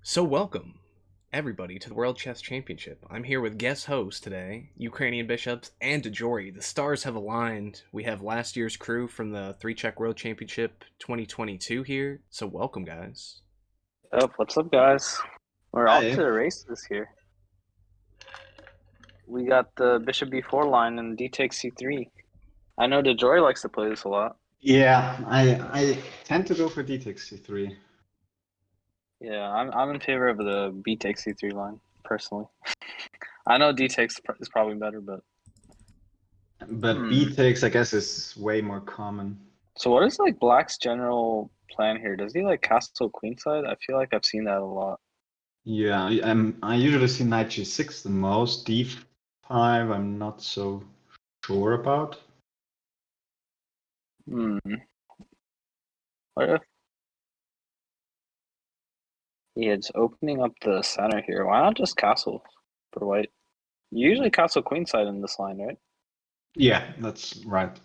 So welcome, everybody, to the World Chess Championship. I'm here with guest hosts today, Ukrainian Bishops and Dejori. The stars have aligned. We have last year's crew from the 3-Check World Championship 2022 here. So welcome, guys. Oh, what's up, guys? We're off to the races here. We got the Bishop B4 line and D takes C3. I know Dejori likes to play this a lot. Yeah, I tend to go for D takes C3. Yeah, I'm in favor of the B takes C3 line, personally. I know D takes is probably better, but... B takes, I guess, is way more common. So what is, like, Black's general plan here? Does he, like, castle queenside? I feel like I've seen that a lot. Yeah, I usually see knight G6 the most. D5, I'm not so sure about. What if... Yeah, it's opening up the center here. Why not just castle for white? You usually castle queenside in this line, right? Yeah, that's right.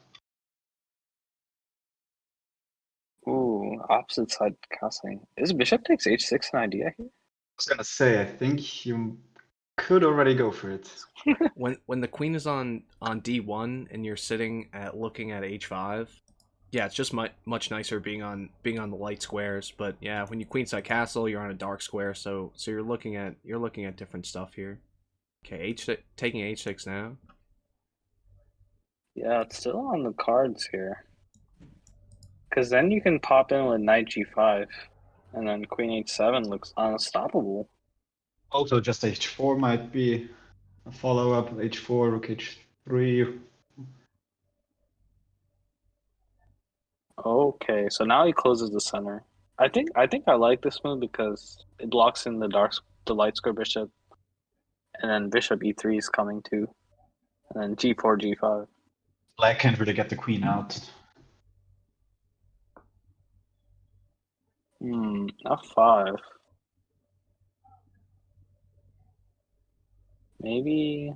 Ooh, opposite side castling. Is bishop takes h6 an idea here? I was gonna say, I think you could already go for it. When the queen is on d1 and you're sitting at looking at h5, yeah, it's just much nicer being on the light squares. But yeah, when you queenside castle, you're on a dark square, so you're looking at different stuff here. Okay, taking h6 now. Yeah, it's still on the cards here. Because then you can pop in with knight g5, and then queen h7 looks unstoppable. Also, just h4 might be a follow-up. h4, rook h3. Okay, so now he closes the center. I think I like this move because it blocks in the light square bishop, and then bishop e3 is coming too, and then g4 g5. Black can't really get the queen out. F5. Maybe.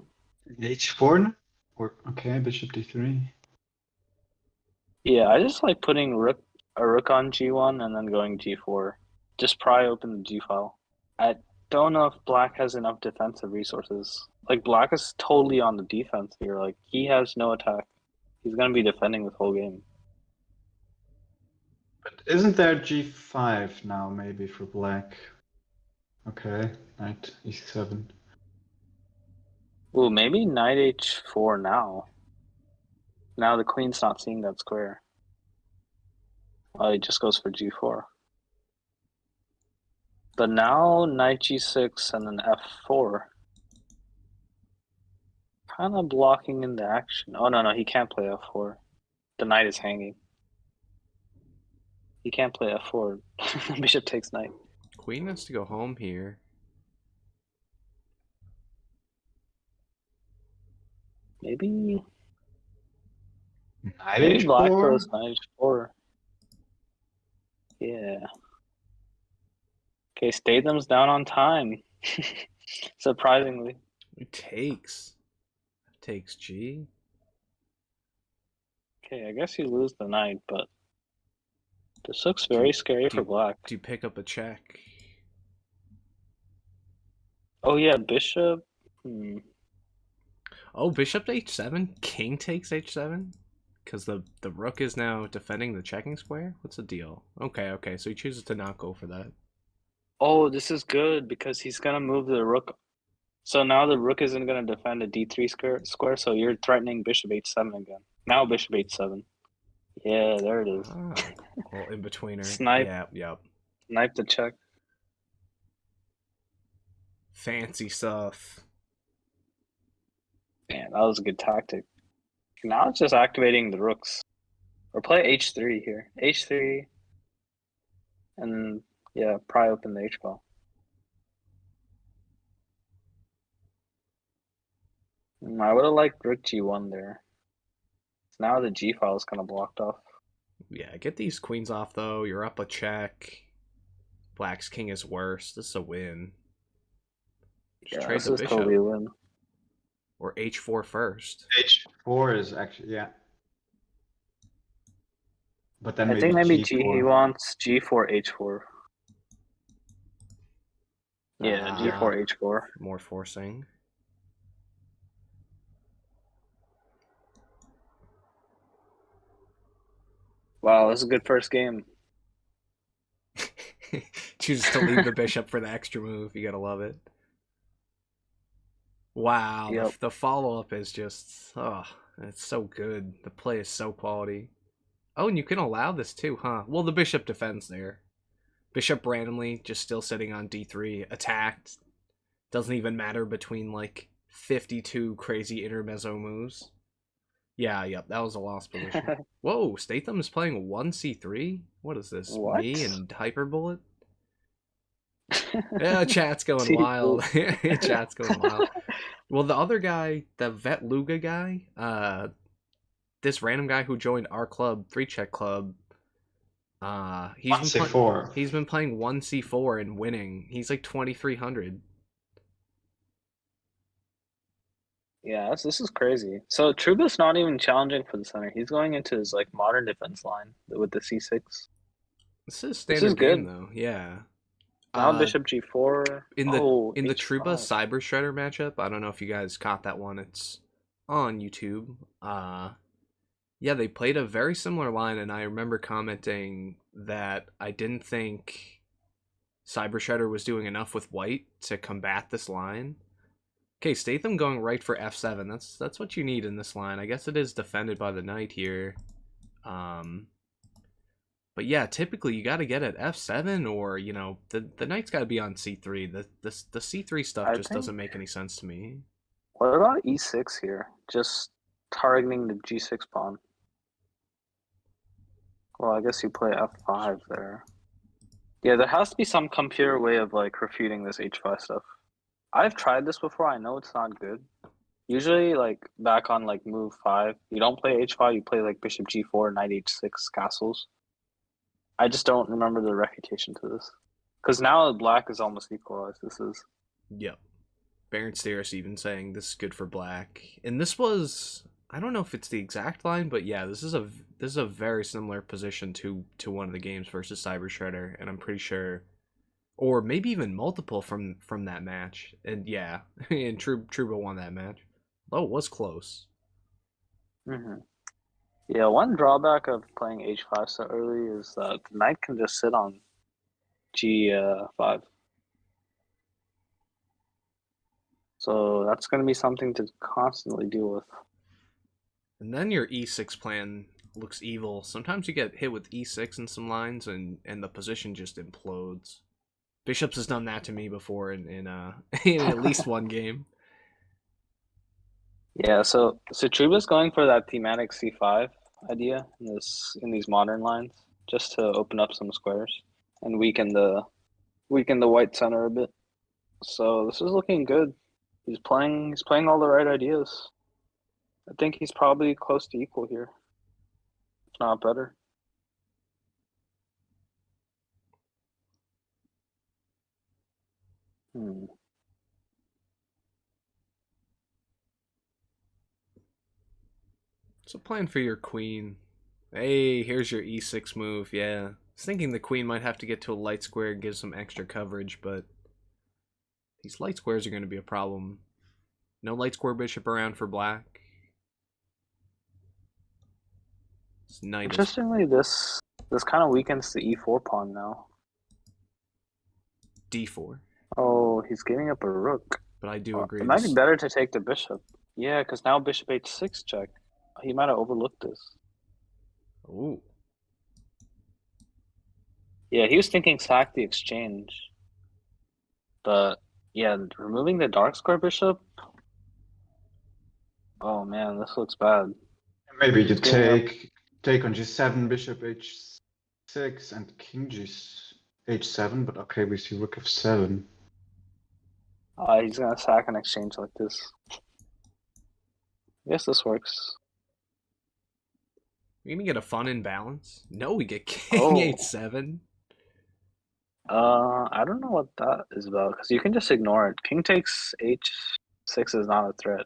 H4? Or okay, bishop d3. Yeah, I just like putting a rook on g1 and then going g4. Just pry open the g file. I don't know if black has enough defensive resources. Like, black is totally on the defense here. Like, he has no attack. He's gonna be defending this whole game. But isn't there g5 now, maybe, for black? Okay, knight e7. Ooh, maybe knight h4 now. Now the queen's not seeing that square. Oh, he just goes for g4. But now knight g6 and then f4. Kind of blocking in the action. Oh, no, he can't play f4. The knight is hanging. He can't play f4. Bishop takes knight. Queen has to go home here. Maybe Knight black h4? goes knight h4. Yeah. Okay, Statham's down on time. Surprisingly. It takes G. Okay, I guess you lose the knight, but this looks very scary for black. Do you pick up a check? Oh yeah, bishop. Oh, bishop to h7? King takes h7? Because the rook is now defending the checking square? What's the deal? Okay, so he chooses to not go for that. Oh, this is good because he's going to move the rook. So now the rook isn't going to defend a d3 square, so you're threatening bishop h7 again. Now bishop h7. Yeah, there it is. Well, in betweener. Snipe. Yep. Snipe the check. Fancy stuff. Man, that was a good tactic. Now it's just activating the rooks. Or play h3 here. h3. And then, yeah, pry open the h file. I would have liked rook g1 there. Now the g file is kind of blocked off. Yeah, get these queens off, though. You're up a check. Black's king is worse. This is a win. Just trade the bishop. Totally a win. Or h4 first. h4 is actually, yeah. But then I think maybe he wants g4, h4. Yeah, G4 H4. More forcing. Wow, this is a good first game. Chooses to leave the bishop for the extra move. You gotta love it. Wow, Yep. the follow-up is just... Oh, it's so good. The play is so quality. Oh, and you can allow this too, huh? Well, the bishop defends there. Bishop randomly just still sitting on d3. Attacked. Doesn't even matter between, like, 52 crazy intermezzo moves. Yeah, yep, that was a lost position. Whoa, Statham is playing 1c3? What is this? What? Me and Hyperbullet? Yeah, chat's going See, wild. Chat's going wild. Well, the other guy, the Vet Luga guy, this random guy who joined our club, 3-check club, C4. he's been playing 1c4 and winning. He's like 2300. Yeah, this is crazy. So Trouba's not even challenging for the center. He's going into his like modern defense line with the C6. This is This standard is game good. though. Yeah. Now Bishop G4. In the H5. Trouba Cyber Shredder matchup, I don't know if you guys caught that one. It's on YouTube. Yeah, they played a very similar line, and I remember commenting that I didn't think Cyber Shredder was doing enough with white to combat this line. Okay, Statham going right for f7. That's what you need in this line. I guess it is defended by the knight here. But yeah, typically you got to get at f7, or you know, the knight's got to be on c3. The c3 stuff just doesn't make any sense to me. What about e6 here? Just targeting the g6 pawn. Well, I guess you play f5 there. Yeah, there has to be some computer way of like refuting this h5 stuff. I've tried this before. I know it's not good. Usually, like back on like move 5, you don't play h5. You play like bishop g4, knight h6 castles. I just don't remember the refutation to this, because now black is almost equalized. This is. Yep. VariantsOnly even saying this is good for black, and this was, I don't know if it's the exact line, but yeah, this is a very similar position to one of the games versus Cyber Shredder, and I'm pretty sure. Or maybe even multiple from that match. And yeah, and Trouba won that match. Oh, it was close. Mm-hmm. Yeah, one drawback of playing h5 so early is that the knight can just sit on g5. So that's going to be something to constantly deal with. And then your e6 plan looks evil. Sometimes you get hit with e6 in some lines, and the position just implodes. Bishops has done that to me before in at least one game. Yeah, so Trouba's going for that thematic c5 idea in these modern lines, just to open up some squares and weaken the white center a bit. So this is looking good. He's playing all the right ideas. I think he's probably close to equal here, if not better. So plan for your queen. Hey, here's your e6 move. Yeah, I was thinking the queen might have to get to a light square and give some extra coverage, but these light squares are going to be a problem. No light square bishop around for black. Interestingly, this kind of weakens the e4 pawn now. d4. Oh, he's giving up a rook. But I do agree. It might be better to take the bishop. Yeah, because now bishop h6 check. He might have overlooked this. Ooh. Yeah, he was thinking sack the exchange. But yeah, removing the dark square bishop. Oh man, this looks bad. Maybe you take on g7, bishop h6, and king h7. But okay, we see rook f7. He's gonna sack an exchange like this. I guess this works. We're gonna get a fun imbalance. No, we get king h7. I don't know what that is about, because you can just ignore it. King takes h6 is not a threat.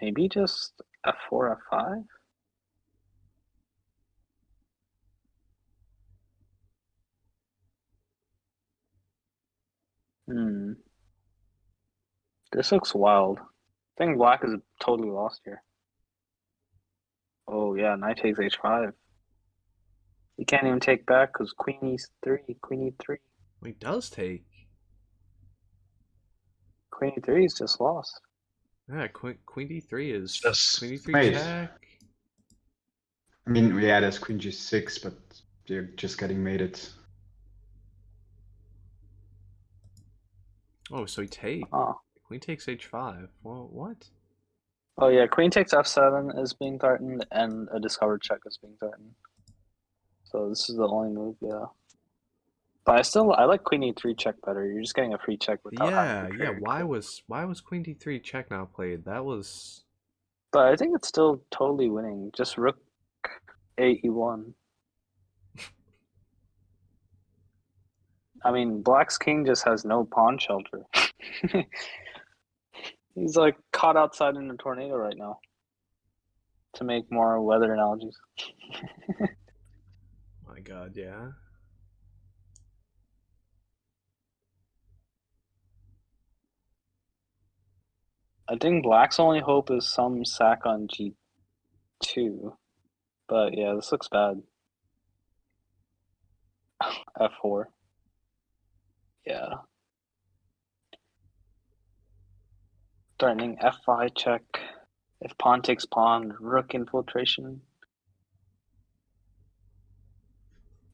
Maybe just f4, f5? Hmm. This looks wild. I think black is totally lost here. Oh yeah, knight takes h5. You can't even take back because queen e3, queen e3. He does take. Queen e3 is just lost. Yeah, queen d3 is Just queen d3 mate. check. I mean, yeah, there's queen g6, but you're just getting mated. Oh, so he takes. Oh. Queen takes h5. Well, what? Oh yeah, queen takes f7 is being threatened, and a discovered check is being threatened. So this is the only move, yeah. But I like queen e3 check better. You're just getting a free check without having to Yeah. trade. Why was queen d3 check now played? That was. But I think it's still totally winning. Just rook a e1. I mean, black's king just has no pawn shelter. He's like caught outside in a tornado right now. To make more weather analogies. My God, yeah. I think black's only hope is some sack on g2. But yeah, this looks bad. f4. Yeah. Threatening f5 check. If pawn takes pawn, rook infiltration.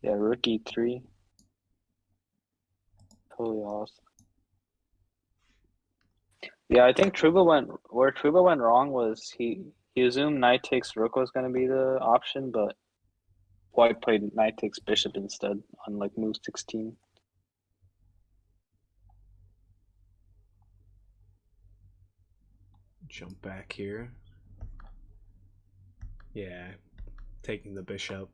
Yeah, rook e3. Totally lost. Yeah, I think where Trouba went wrong was he assumed knight takes rook was going to be the option, but white played knight takes bishop instead on like move 16. Jump back here. Yeah, taking the bishop.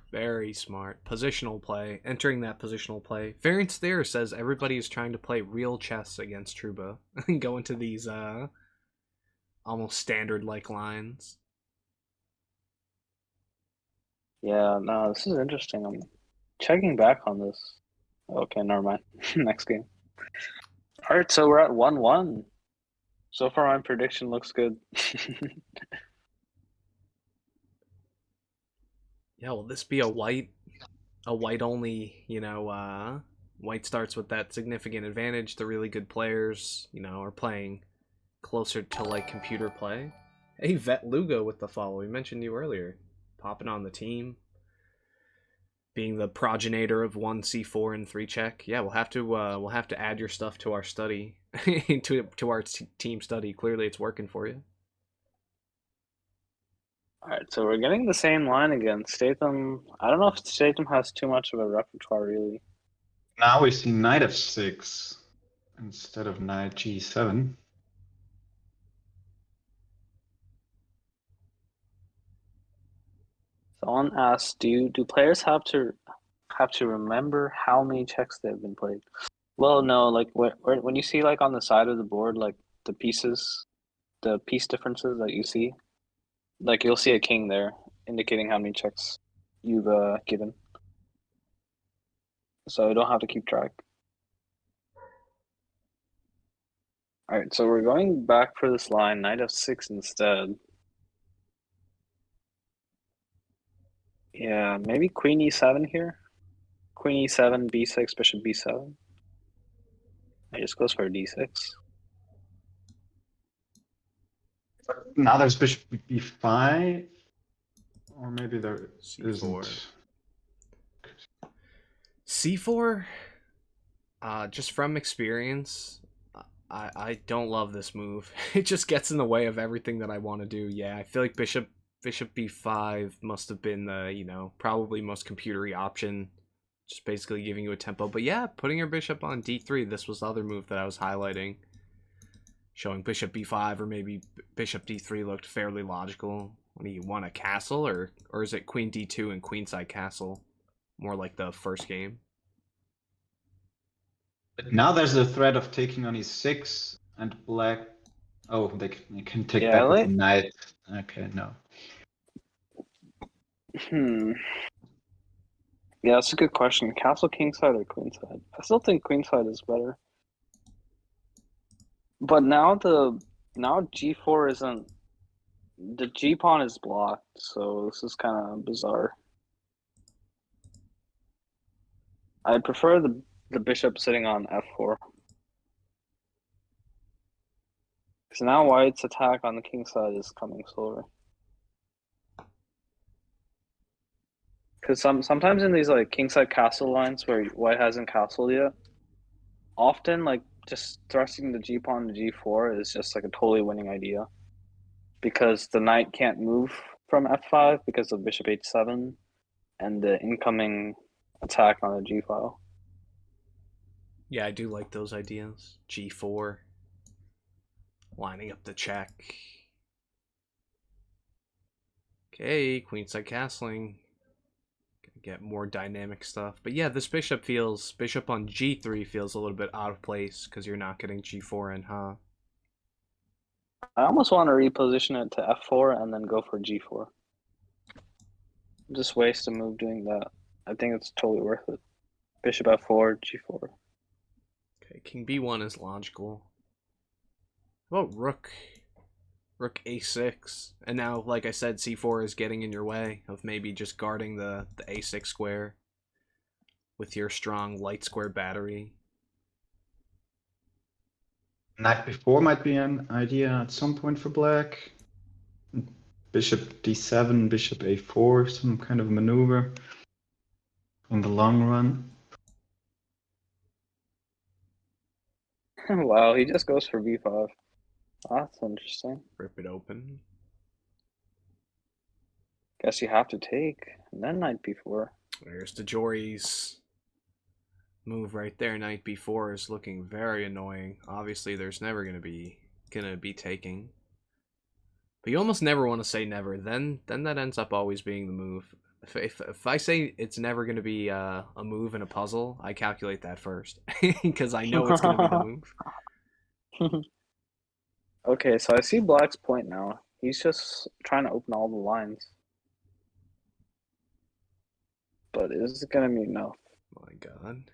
Very smart. Positional play. Entering that positional play. Variants there says everybody is trying to play real chess against Trouba. Go into these almost standard like lines. Yeah, no, this is interesting. I'm checking back on this. Okay, never mind. Next game. All right, so we're at 1-1. So far, my prediction looks good. Yeah, will this be a white only, white starts with that significant advantage. The really good players, are playing closer to like computer play. Hey, Vet Lugo with the follow. We mentioned you earlier. Popping on the team. Being the progenitor of 1c4 and 3 check. Yeah, we'll have to add your stuff to our study. to our team study. Clearly it's working for you. All right, so we're getting the same line again. Statham, I don't know if Statham has too much of a repertoire, really. Now we see knight f6 instead of knight g7. Someone asked, do players have to remember how many checks they've been played? Well, no, like when you see like on the side of the board, like the piece differences that you see, like you'll see a king there indicating how many checks you've given. So you don't have to keep track. All right, so we're going back for this line, knight f6 instead. Yeah, maybe queen e7 here. Queen e7, b6, bishop b7. I just goes for d6. Now there's bishop b5, or maybe there C4. isn't. C4, just from experience, I don't love this move. It just gets in the way of everything that I want to do. Yeah, I feel like bishop b5 must have been the, probably most computery option. Just basically giving you a tempo. But yeah, putting your bishop on d3, this was the other move that I was highlighting. Showing bishop b5 or maybe bishop d3 looked fairly logical. What do you want, a castle? Or is it queen d2 and queenside castle? More like the first game. But now there's the threat of taking on e6 and black. Oh, they can take back with the knight. Okay, no. Yeah, that's a good question. Castle kingside or queenside? I still think queenside is better. But now G4 isn't, the G pawn is blocked, so this is kind of bizarre. I prefer the bishop sitting on F4. Because now White's attack on the king side is coming slower. Because sometimes in these like kingside castle lines where White hasn't castled yet, often like just thrusting the G pawn to G4 is just like a totally winning idea. Because the knight can't move from F5 because of bishop H7 and the incoming attack on the G file. Yeah, I do like those ideas. G4. Lining up the check. Okay, queenside castling. Get more dynamic stuff. But yeah, this bishop on G3 feels a little bit out of place because you're not getting G4 in, huh? I almost want to reposition it to F4 and then go for G4. Just waste a move doing that. I think it's totally worth it. Bishop F4, G4. Okay, king B1 is logical. How about rook A6? And now, like I said, C4 is getting in your way of maybe just guarding the A6 square with your strong light square battery. Knight B4 might be an idea at some point for black. Bishop D7, bishop A4, some kind of maneuver in the long run. Wow, he just goes for B5. That's interesting. Rip it open. Guess you have to take, and then knight B4. There's Dejori's move right there. Knight B4 is looking very annoying. Obviously, there's never gonna be taking. But you almost never want to say never. Then that ends up always being the move. If I say it's never going to be a move in a puzzle, I calculate that first because I know it's going to be the move. Okay, so I see black's point now. He's just trying to open all the lines. But is it going to be enough? My god.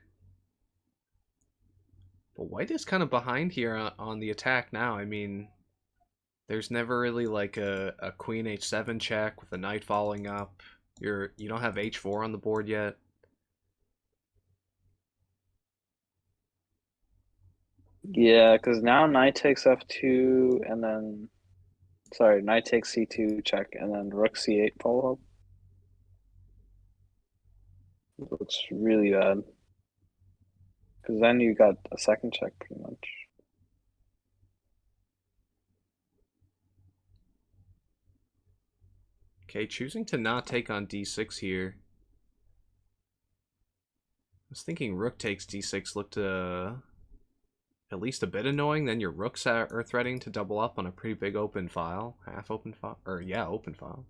But white is kind of behind here on the attack now. I mean, there's never really like a queen h7 check with a knight following up. You don't have h4 on the board yet. Yeah, because now knight takes f2 and then, sorry, knight takes c2 check and then rook c8 follow up. Looks really bad. Because then you got a second check pretty much. Okay, choosing to not take on d6 here. I was thinking rook takes d6 looked at least a bit annoying. Then your rooks are threatening to double up on a pretty big open file. Half open file. Or yeah, open file.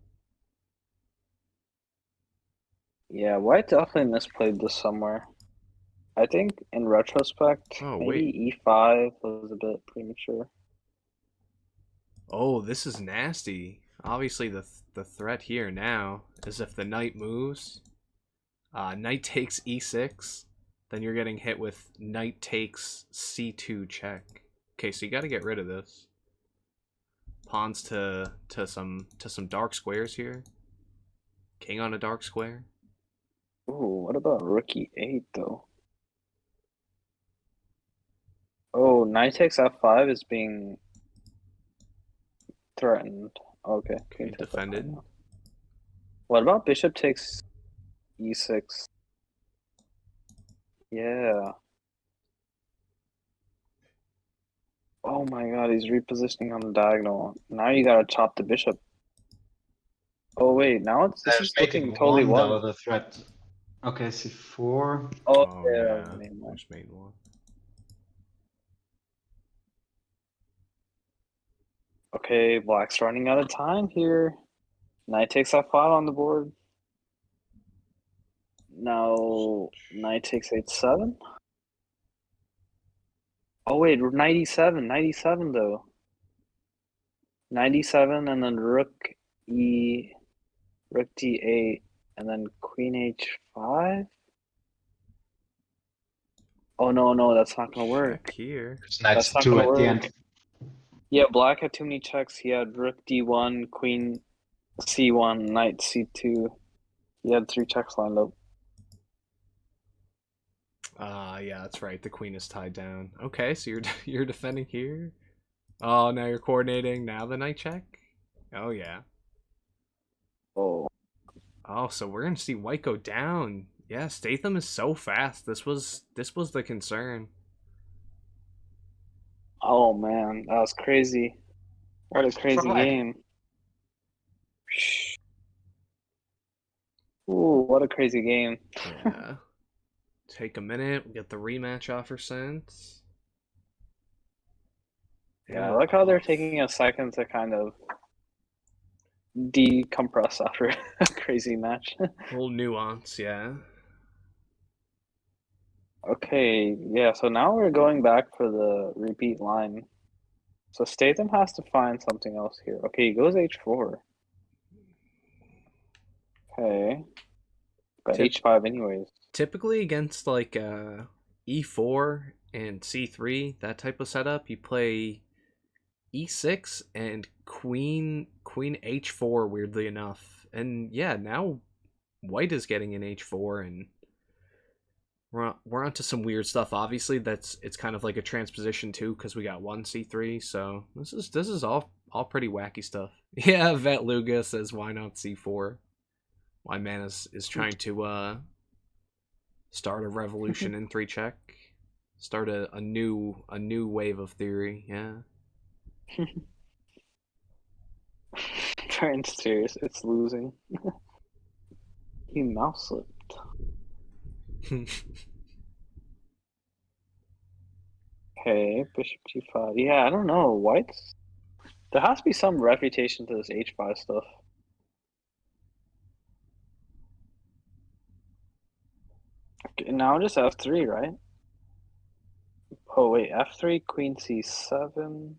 Yeah, white definitely misplayed this somewhere. I think in retrospect, maybe e5 was a bit premature. Oh, this is nasty. Obviously, the threat here now is if the knight moves, knight takes e6, then you're getting hit with knight takes c2 check. Okay, so you got to get rid of this. Pawns to some dark squares here. King on a dark square. Ooh, what about rook e8 though? Oh, knight takes f5 is being threatened. Okay, Okay, defended. What about bishop takes e6? Yeah. Oh my god, he's repositioning on the diagonal. Now you gotta chop the bishop. Oh wait, now this is looking totally one. The threat. Okay, c4. Oh yeah, there's mate one. Okay, black's running out of time here. Knight takes f5 on the board. Now knight takes h7. Oh wait, 97 though. 97 and then rook d8 and then queen h5. Oh no, that's not gonna work. Check here. Knight c2 at the end. Yeah, black had too many checks. He had rook d1, queen c1, knight c2. He had 3 checks lined up. Yeah, that's right. The queen is tied down. Okay, so you're you're defending here. Oh, now you're coordinating. Now the knight check. Oh yeah. Oh. Oh, so we're gonna see white go down. Yeah, Statham is so fast. This was the concern. Oh man, that was crazy. What a crazy Right. game. Ooh, what a crazy game. Yeah. Take a minute. We get the rematch offer sent. Yeah, I like how they're taking a second to kind of decompress after a crazy match. A little nuance, yeah. Okay, yeah, so now we're going back for the repeat line. So Statham has to find something else here. Okay, he goes h4. Okay. But h5 anyways. Typically against like e4 and c3, that type of setup, you play e6 and queen h4, weirdly enough. And yeah, now white is getting an h4, and we're onto some weird stuff. Obviously, it's kind of like a transposition too, because we got one c3. So this is all pretty wacky stuff. Yeah, Vet Luga says why not c4. My man is trying to start a revolution in 3 check. Start a new wave of theory. Yeah. Very serious. It's losing. He mouse slipped. Okay, bishop g5. Yeah, I don't know. White's there has to be some refutation to this h5 stuff. Okay, now just f3, right? Oh wait, f3, queen c7.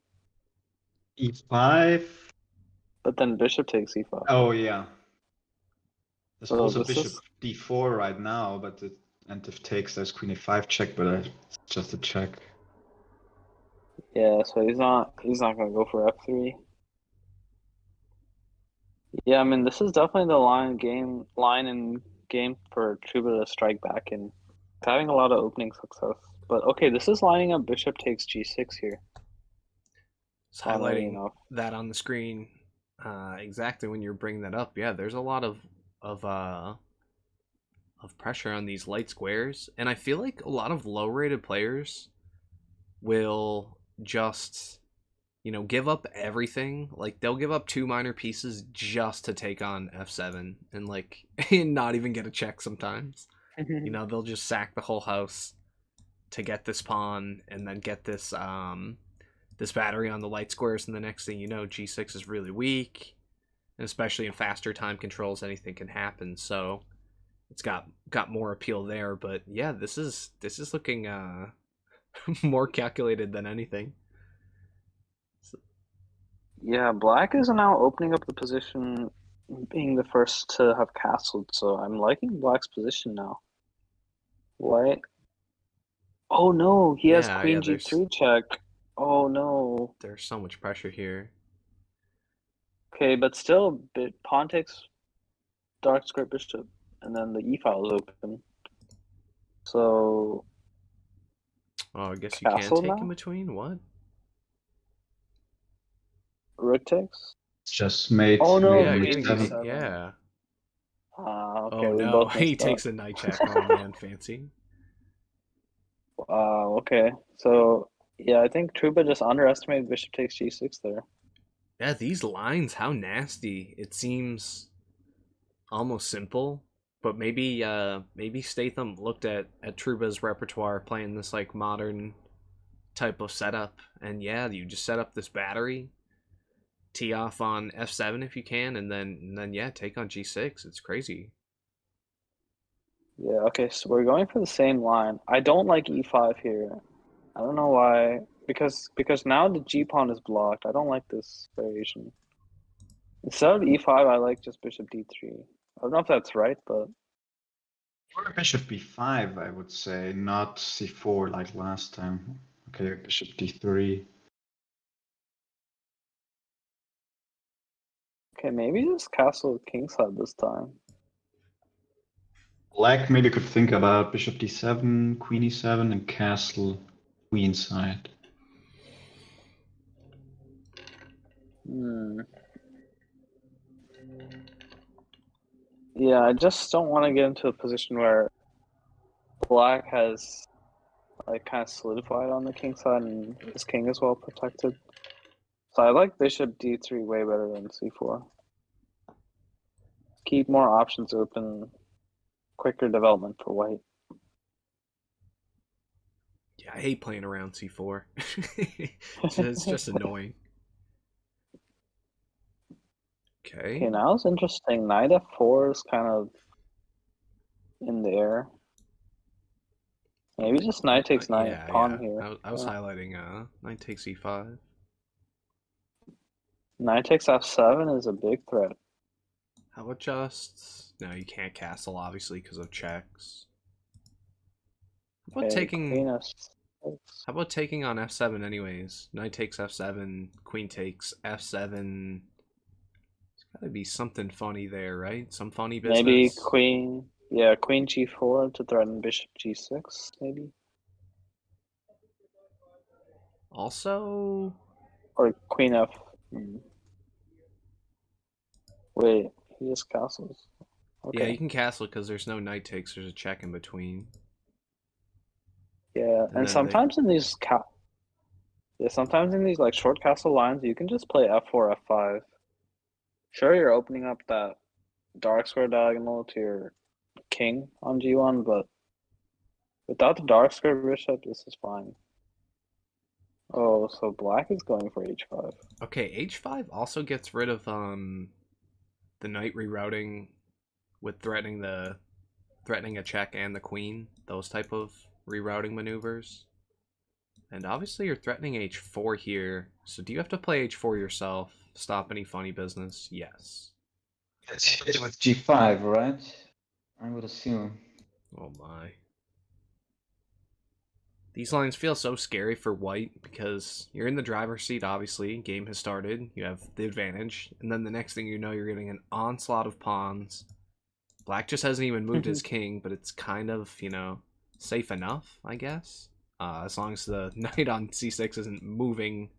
E5. But then bishop takes e5. Oh yeah. There's So also this bishop is d4 right now, but and if takes, there's queen e5 check, but it's just a check. yeah. So he's not gonna go for f3. Yeah, I mean this is definitely the line in game for Trouba to strike back in. It's having a lot of opening success. But okay, this is lining up bishop takes g6 here. It's Funnily highlighting enough. that on the screen exactly when you're bringing that up. Yeah, there's a lot of pressure on these light squares, and I feel like a lot of low-rated players will just give up everything. Like they'll give up 2 minor pieces just to take on f7 and like and not even get a check sometimes. They'll just sack the whole house to get this pawn and then get this battery on the light squares, and the next thing you know, g6 is really weak, and especially in faster time controls, anything can happen. So it's got more appeal there. But yeah, this is looking more calculated than anything. Yeah, black is now opening up the position, being the first to have castled, so I'm liking black's position now. White. Oh no, he has Yeah, queen g3 check. Oh no. there's so much pressure here. Okay, but still, pawn takes dark square bishop, and then the e file is open. So Oh, I guess you can castle take in now. between. What? Rook takes. It's just made. Oh no, Yeah, you're queen getting e7. g7. yeah. Okay, Oh we no, both he missed that. takes a knight check. Oh man, fancy. Okay. So yeah, I think Trouba just underestimated bishop takes g6 there. Yeah, these lines, how nasty. It seems almost simple, but maybe Statham looked at Trouba's repertoire playing this like modern type of setup, and yeah, you just set up this battery, tee off on f7 if you can, and then yeah, take on g6. It's crazy. Yeah, okay, so we're going for the same line. I don't like e5 here. I don't know why. Because now the g pawn is blocked. I don't like this variation. Instead of e5, I like just bishop d3. I don't know if that's right, but Or bishop b5, I would say, not c4 like last time. Okay, bishop d3. Okay, maybe just castle kingside this time. Black maybe could think about bishop d7, queen e7, and castle queenside. Yeah, I just don't want to get into a position where black has like kind of solidified on the king side and his king is well protected. So I like bishop d3 way better than c4. Keep more options open, quicker development for white. Yeah, I hate playing around c4. It's just annoying. Okay, now it's interesting. Knight f4 is kind of in the air. Maybe just knight takes knight, Yeah, pawn yeah. here. I was highlighting knight takes e5. Knight takes f7 is a big threat. How about just... No, you can't castle, obviously, because of checks. How about taking... How about taking on f7 anyways? Knight takes f7, queen takes f7. There's gotta be something funny there, right? Some funny business? Maybe queen... Yeah, queen g4 to threaten bishop g6, maybe. Also... Or queen f... Wait, he just castles. Okay. Yeah, you can castle because there's no knight takes. There's a check in between. Yeah, and sometimes in these sometimes in these like short castle lines, you can just play f4, f5. Sure, you're opening up that dark square diagonal to your king on g1, but without the dark square bishop, this is fine. Oh, so black is going for h5. Okay, h5 also gets rid of the knight rerouting with threatening a check and the queen. Those type of rerouting maneuvers. And obviously you're threatening h4 here. So do you have to play h4 yourself? Stop any funny business? Yes. Let's hit with g5, right? I would assume. Oh my. These lines feel so scary for white because you're in the driver's seat, obviously. Game has started. You have the advantage. And then the next thing you know, you're getting an onslaught of pawns. Black just hasn't even moved his king, but it's kind of, you know, safe enough, I guess. As long as the knight on c6 isn't moving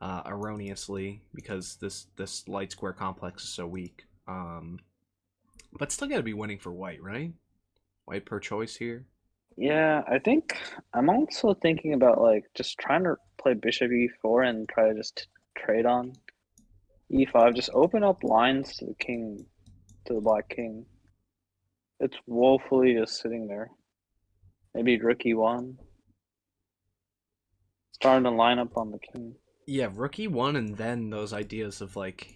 erroneously because this light square complex is so weak. But still gotta be winning for white, right? White per choice here. Yeah, I think I'm also thinking about like just trying to play bishop e4 and try to just trade on e5. Just open up lines to the king, to the black king. It's woefully just sitting there. Maybe rook e1. Starting to line up on the king. Yeah, rook e1 and then those ideas of like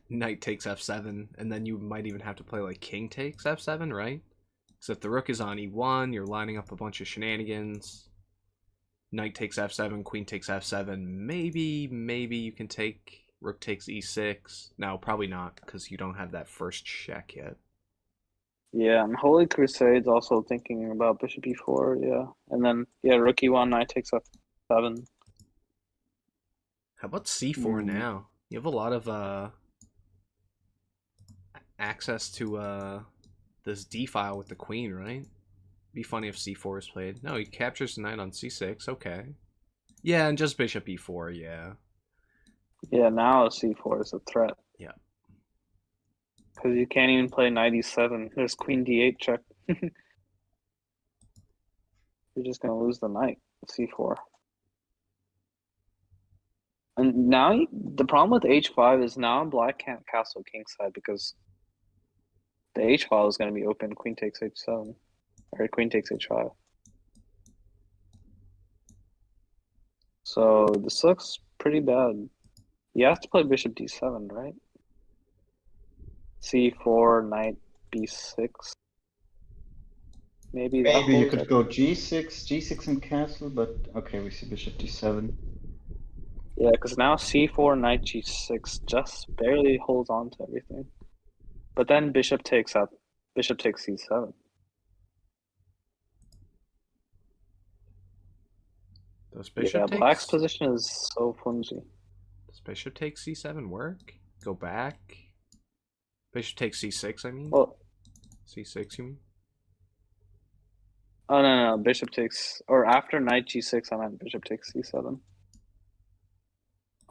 knight takes f7 and then you might even have to play like king takes f7, right? So if the rook is on e1, you're lining up a bunch of shenanigans. Knight takes f7, queen takes f7. Maybe you can take rook takes e6. No, probably not, because you don't have that first check yet. Yeah, and Holy Crusade's also thinking about bishop e4, yeah. And then, yeah, rook e1, knight takes f7. How about c4 now? You have a lot of access to this d file with the queen, right? Be funny if c4 is played. No, he captures the knight on c6. Okay. Yeah, and just bishop e4. Yeah. Yeah, now c4 is a threat. Yeah. Because you can't even play knight e7. There's queen d8 check. You're just gonna lose the knight. c4. And now the problem with h5 is now black can't castle kingside because the h file is going to be open. Queen takes h7 or queen takes h5. So this looks pretty bad. You have to play bishop d7, right? c4, knight b6. Maybe you could go g6 and castle, but okay, we see bishop d7. Yeah, because now c4, knight g6 just barely holds on to everything. But then bishop takes up. Bishop takes c7. Does bishop black's position is so flimsy. Does bishop take c7 work? go back. Bishop takes c6, I mean. Well, c6, you mean? oh no, bishop takes, or after knight g6, I meant bishop takes c7.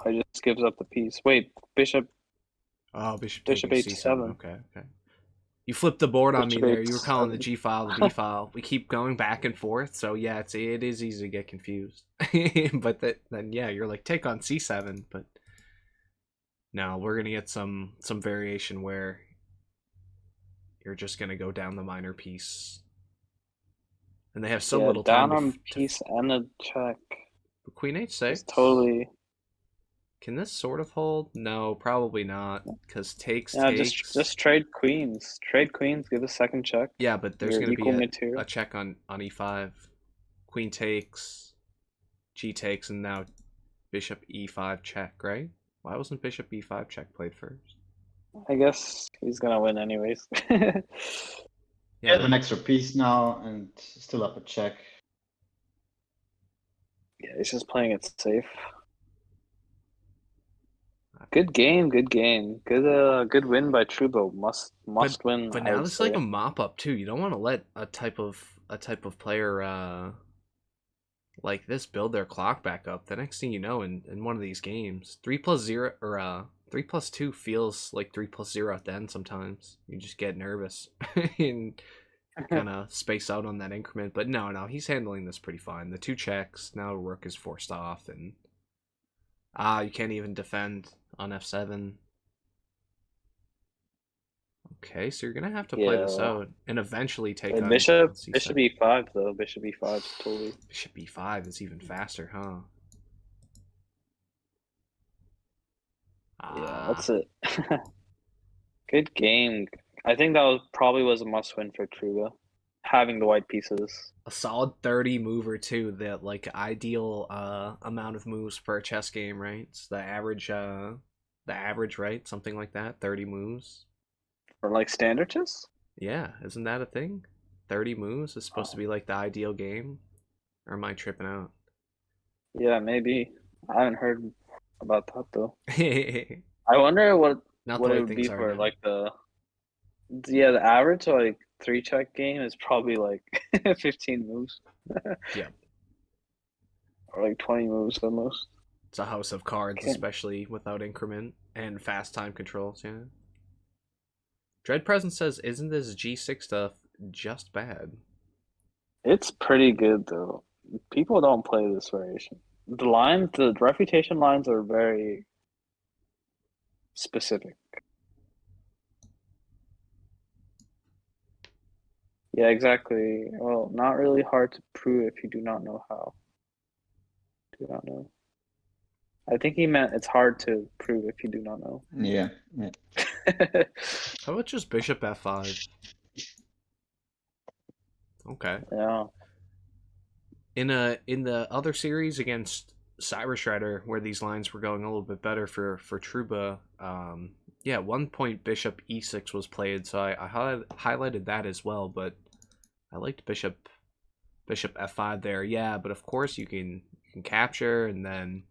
I just gives up the piece. Wait, bishop Oh, bishop bishop taking c7. h7. Okay, okay. You flipped the board on me Bishop there. You were calling the h7. G file the B file. We keep going back and forth, so yeah, it is easy to get confused. But then yeah, you're like take on c7, but no, we're gonna get some variation where you're just gonna go down the minor piece, and they have so Yeah, little time down on piece and a check. Queen h6. It's totally. Can this sort of hold? No, probably not, because Yeah, takes. just trade queens. Trade queens. Give a second check. Yeah, but there's You're going to be equal material. a check on e5. Queen takes, g takes, and now bishop e5 check, right? Why wasn't bishop e5 check played first? I guess he's gonna win anyways. Yeah, Yeah, an extra piece now and still up a check. Yeah, he's just playing it safe. Good game, good game. Good win by Trouba. Must win. but I now would this is say. like a mop up too. You don't want to let a type of player like this build their clock back up. The next thing you know, in one of these games, 3+0 or 3+2 feels like 3+0 at the end. Sometimes you just get nervous and kind of space out on that increment. But no, he's handling this pretty fine. The 2 checks, now rook is forced off, and you can't even defend on f7. Okay, so you're gonna have to play this out and eventually take on Bishop c7. e5 though. Bishop e5 is totally. Bishop e5 is even faster, huh? Yeah, that's it. Good game. I think that probably was a must win for Trouba. Having the white pieces. A solid 30 mover too. That like ideal amount of moves per chess game, right? It's the average right? Something like that. 30 moves. Or like standard chess? Yeah, isn't that a thing? 30 moves is supposed to be like the ideal game. Or am I tripping out? Yeah, maybe. I haven't heard about that though. Not I wonder what the it way would be things are for now. like the average like 3-check game is probably like 15 moves. Yeah. Or like 20 moves at most. It's a house of cards, Okay. especially without increment and fast time controls, yeah. Dread Present says, isn't this G6 stuff just bad? It's pretty good though. People don't play this variation. The refutation lines are very specific. Yeah, exactly. Well, not really hard to prove if you do not know how. Do not know. I think he meant it's hard to prove if you do not know. Yeah. How about just bishop f5? Okay. Yeah. In the other series against Cyber Shredder, where these lines were going a little bit better for Trouba, yeah, at one point bishop e6 was played, so I highlighted that as well, but I liked bishop f5 there. Yeah, but of course you can capture, and then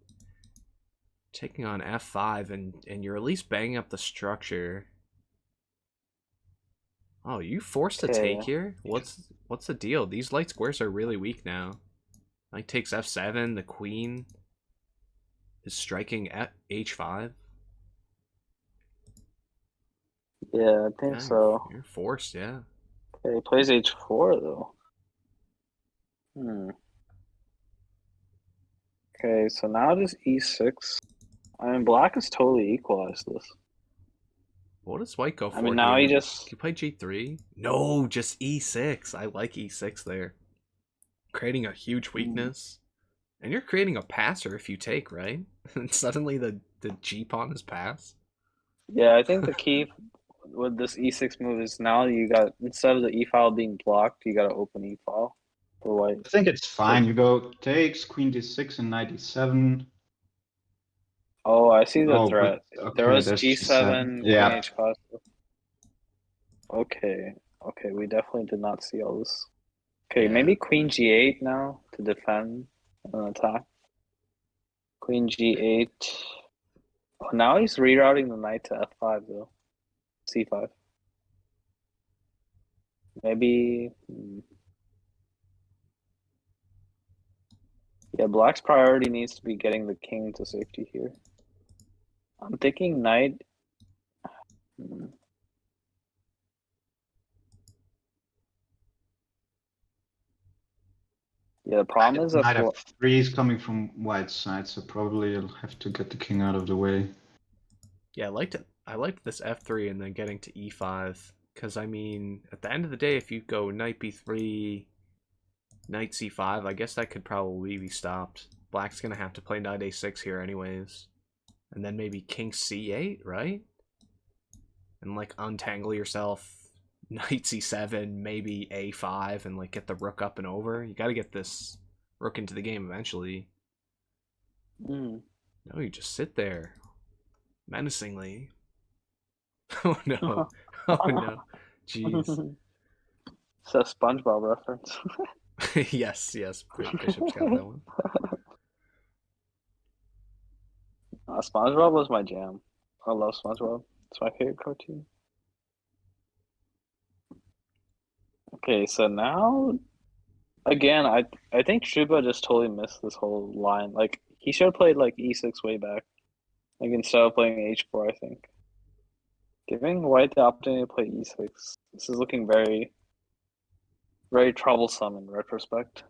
taking on f5, and you're at least banging up the structure. Oh, you forced to take here? What's the deal? These light squares are really weak now. Knight takes f7, the queen is striking at h5. Yeah, I think so. You're forced, yeah. Okay, he plays h4 though. Okay, so now just e6. I mean, black is totally equalized this. What does white go for? I mean, now here? he just... Can you play g3? No, just e6. I like e6 there. Creating a huge weakness. And you're creating a passer if you take, right? And suddenly the g-pawn is pass. Yeah, I think the key with this e6 move is now you got, instead of the e-file being blocked, you got to open e-file for white. I think it's fine. You go takes, queen d6 and knight d7. Oh, I see the Oh, threat. but, There okay, was there's g7, Yeah. queen h5. Okay, we definitely did not see all this. Okay, Yeah. maybe queen g8 now to defend an attack. Queen g8. Now he's rerouting the knight to f5 though. c5. Maybe. Yeah, black's priority needs to be getting the king to safety here. I'm thinking knight. Yeah, the problem is Knight that f3 is coming from white side, so probably you'll have to get the king out of the way. Yeah, I liked it. I liked this f3 and then getting to e5. Because, I mean, at the end of the day, if you go knight b3, knight c5, I guess that could probably be stopped. Black's going to have to play knight a6 here anyways. And then maybe king c8, right? And, like, untangle yourself. Knight c7, maybe a5, and, like, get the rook up and over. You got to get this rook into the game eventually. No, you just sit there. Menacingly. Oh, no. Oh, no. Jeez. It's a SpongeBob reference. Yes, Bishop's got that one. SpongeBob was my jam. I love SpongeBob. It's my favorite cartoon. Okay, so now, again, I think Trouba just totally missed this whole line. Like, he should have played, like, e6 way back. Like, instead of playing h4, I think. Giving white the opportunity to play e6. This is looking very, very troublesome in retrospect.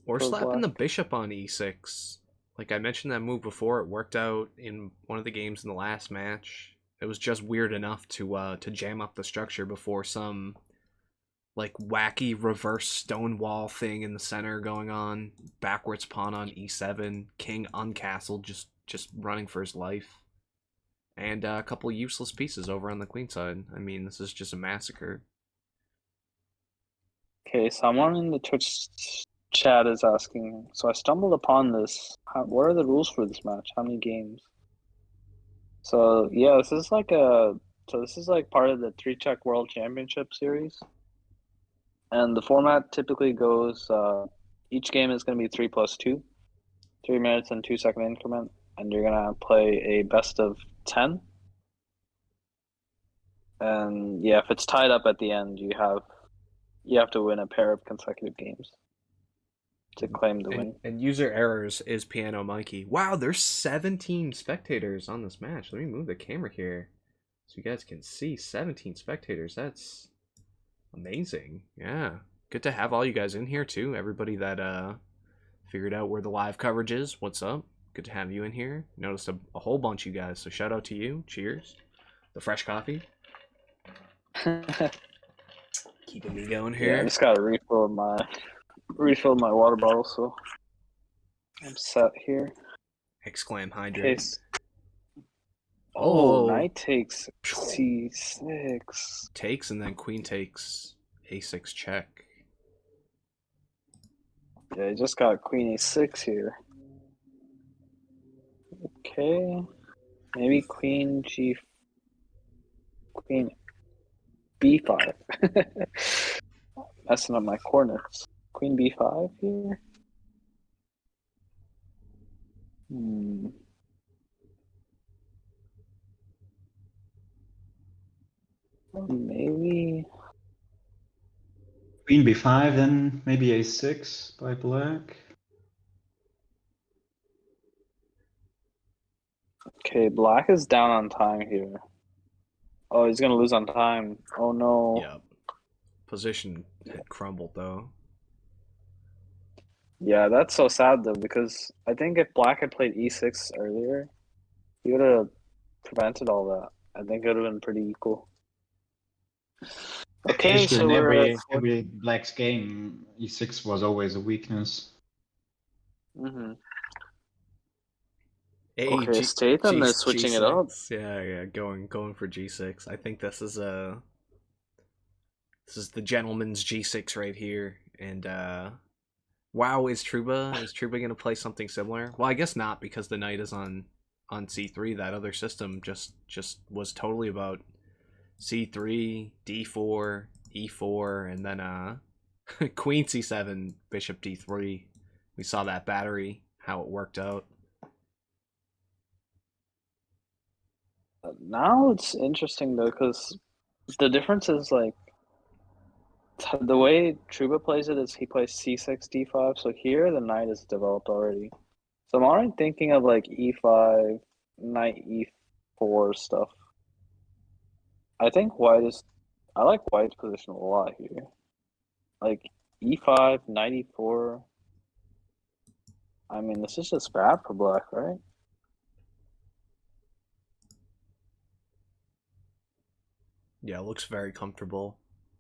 Or for slapping the black. bishop on e6. Like I mentioned that move before, it worked out in one of the games in the last match. It was just weird enough to jam up the structure before some like wacky reverse stonewall thing in the center going on. Backwards pawn on e7, king uncastled, just running for his life. And a couple useless pieces over on the queen side. I mean, this is just a massacre. Okay, someone in the Twitch chat is asking, so I stumbled upon this. What are the rules for this match? How many games? So yeah, this is like part of the 3-check World Championship series. And the format typically goes, each game is going to be 3+2, 3 minutes and 2-second increment, and you're going to play a best of 10. And yeah, if it's tied up at the end, you have to win a pair of consecutive games to claim the win. And user errors is Piano Mikey. Wow, there's 17 spectators on this match. Let me move the camera here so you guys can see 17 spectators. That's amazing. Yeah. Good to have all you guys in here too. Everybody that figured out where the live coverage is. What's up? Good to have you in here. Noticed a whole bunch of you guys, so shout out to you. Cheers. The fresh coffee. Keeping me going here. Yeah, I just gotta refill my water bottle, so I'm set here. Exclam hydrate. Okay. Oh, knight takes c6. Takes and then queen takes a6 check. Yeah, I just got queen a6 here. Okay. Maybe queen b5. Messing up my coordinates. Queen b5 here. Maybe Queen b5, then maybe a6 by black. Okay, black is down on time here. Oh, he's gonna lose on time. Oh no. Yep. Position had crumbled though. Yeah, that's so sad though, because I think if black had played e6 earlier, he would have prevented all that. I think it would have been pretty equal. Okay, Basically, so in we're every black's game, e6 was always a weakness. Okay, Statham is switching G6. it up. Yeah, going for G6. I think this is the gentleman's G6 right here. And wow, is Trouba gonna play something similar? Well, I guess not, because the knight is on C3. That other system just was totally about C3, D4, E4, and then Queen C7, Bishop D3. We saw that battery, how it worked out. Now it's interesting though, because the difference is like the way Truba plays it is he plays c6, d5. So here the knight is developed already. So I'm already thinking of like e5, knight e4 stuff. I think I like white's position a lot here. Like e5, knight e4. I mean, this is just bad for black, right? Yeah, it looks very comfortable.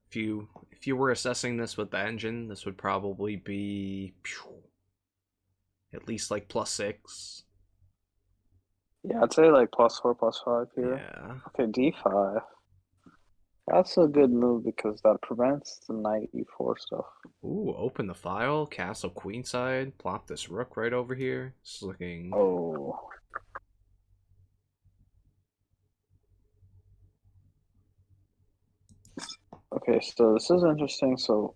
If you were assessing this with the engine, this would probably be at least like +6. Yeah, I'd say like +4, +5 here. Yeah. Okay, d5. That's a good move because that prevents the knight e4 stuff. Ooh, open the file, castle queenside, plop this rook right over here. This is looking... Oh. Okay, so this is interesting. So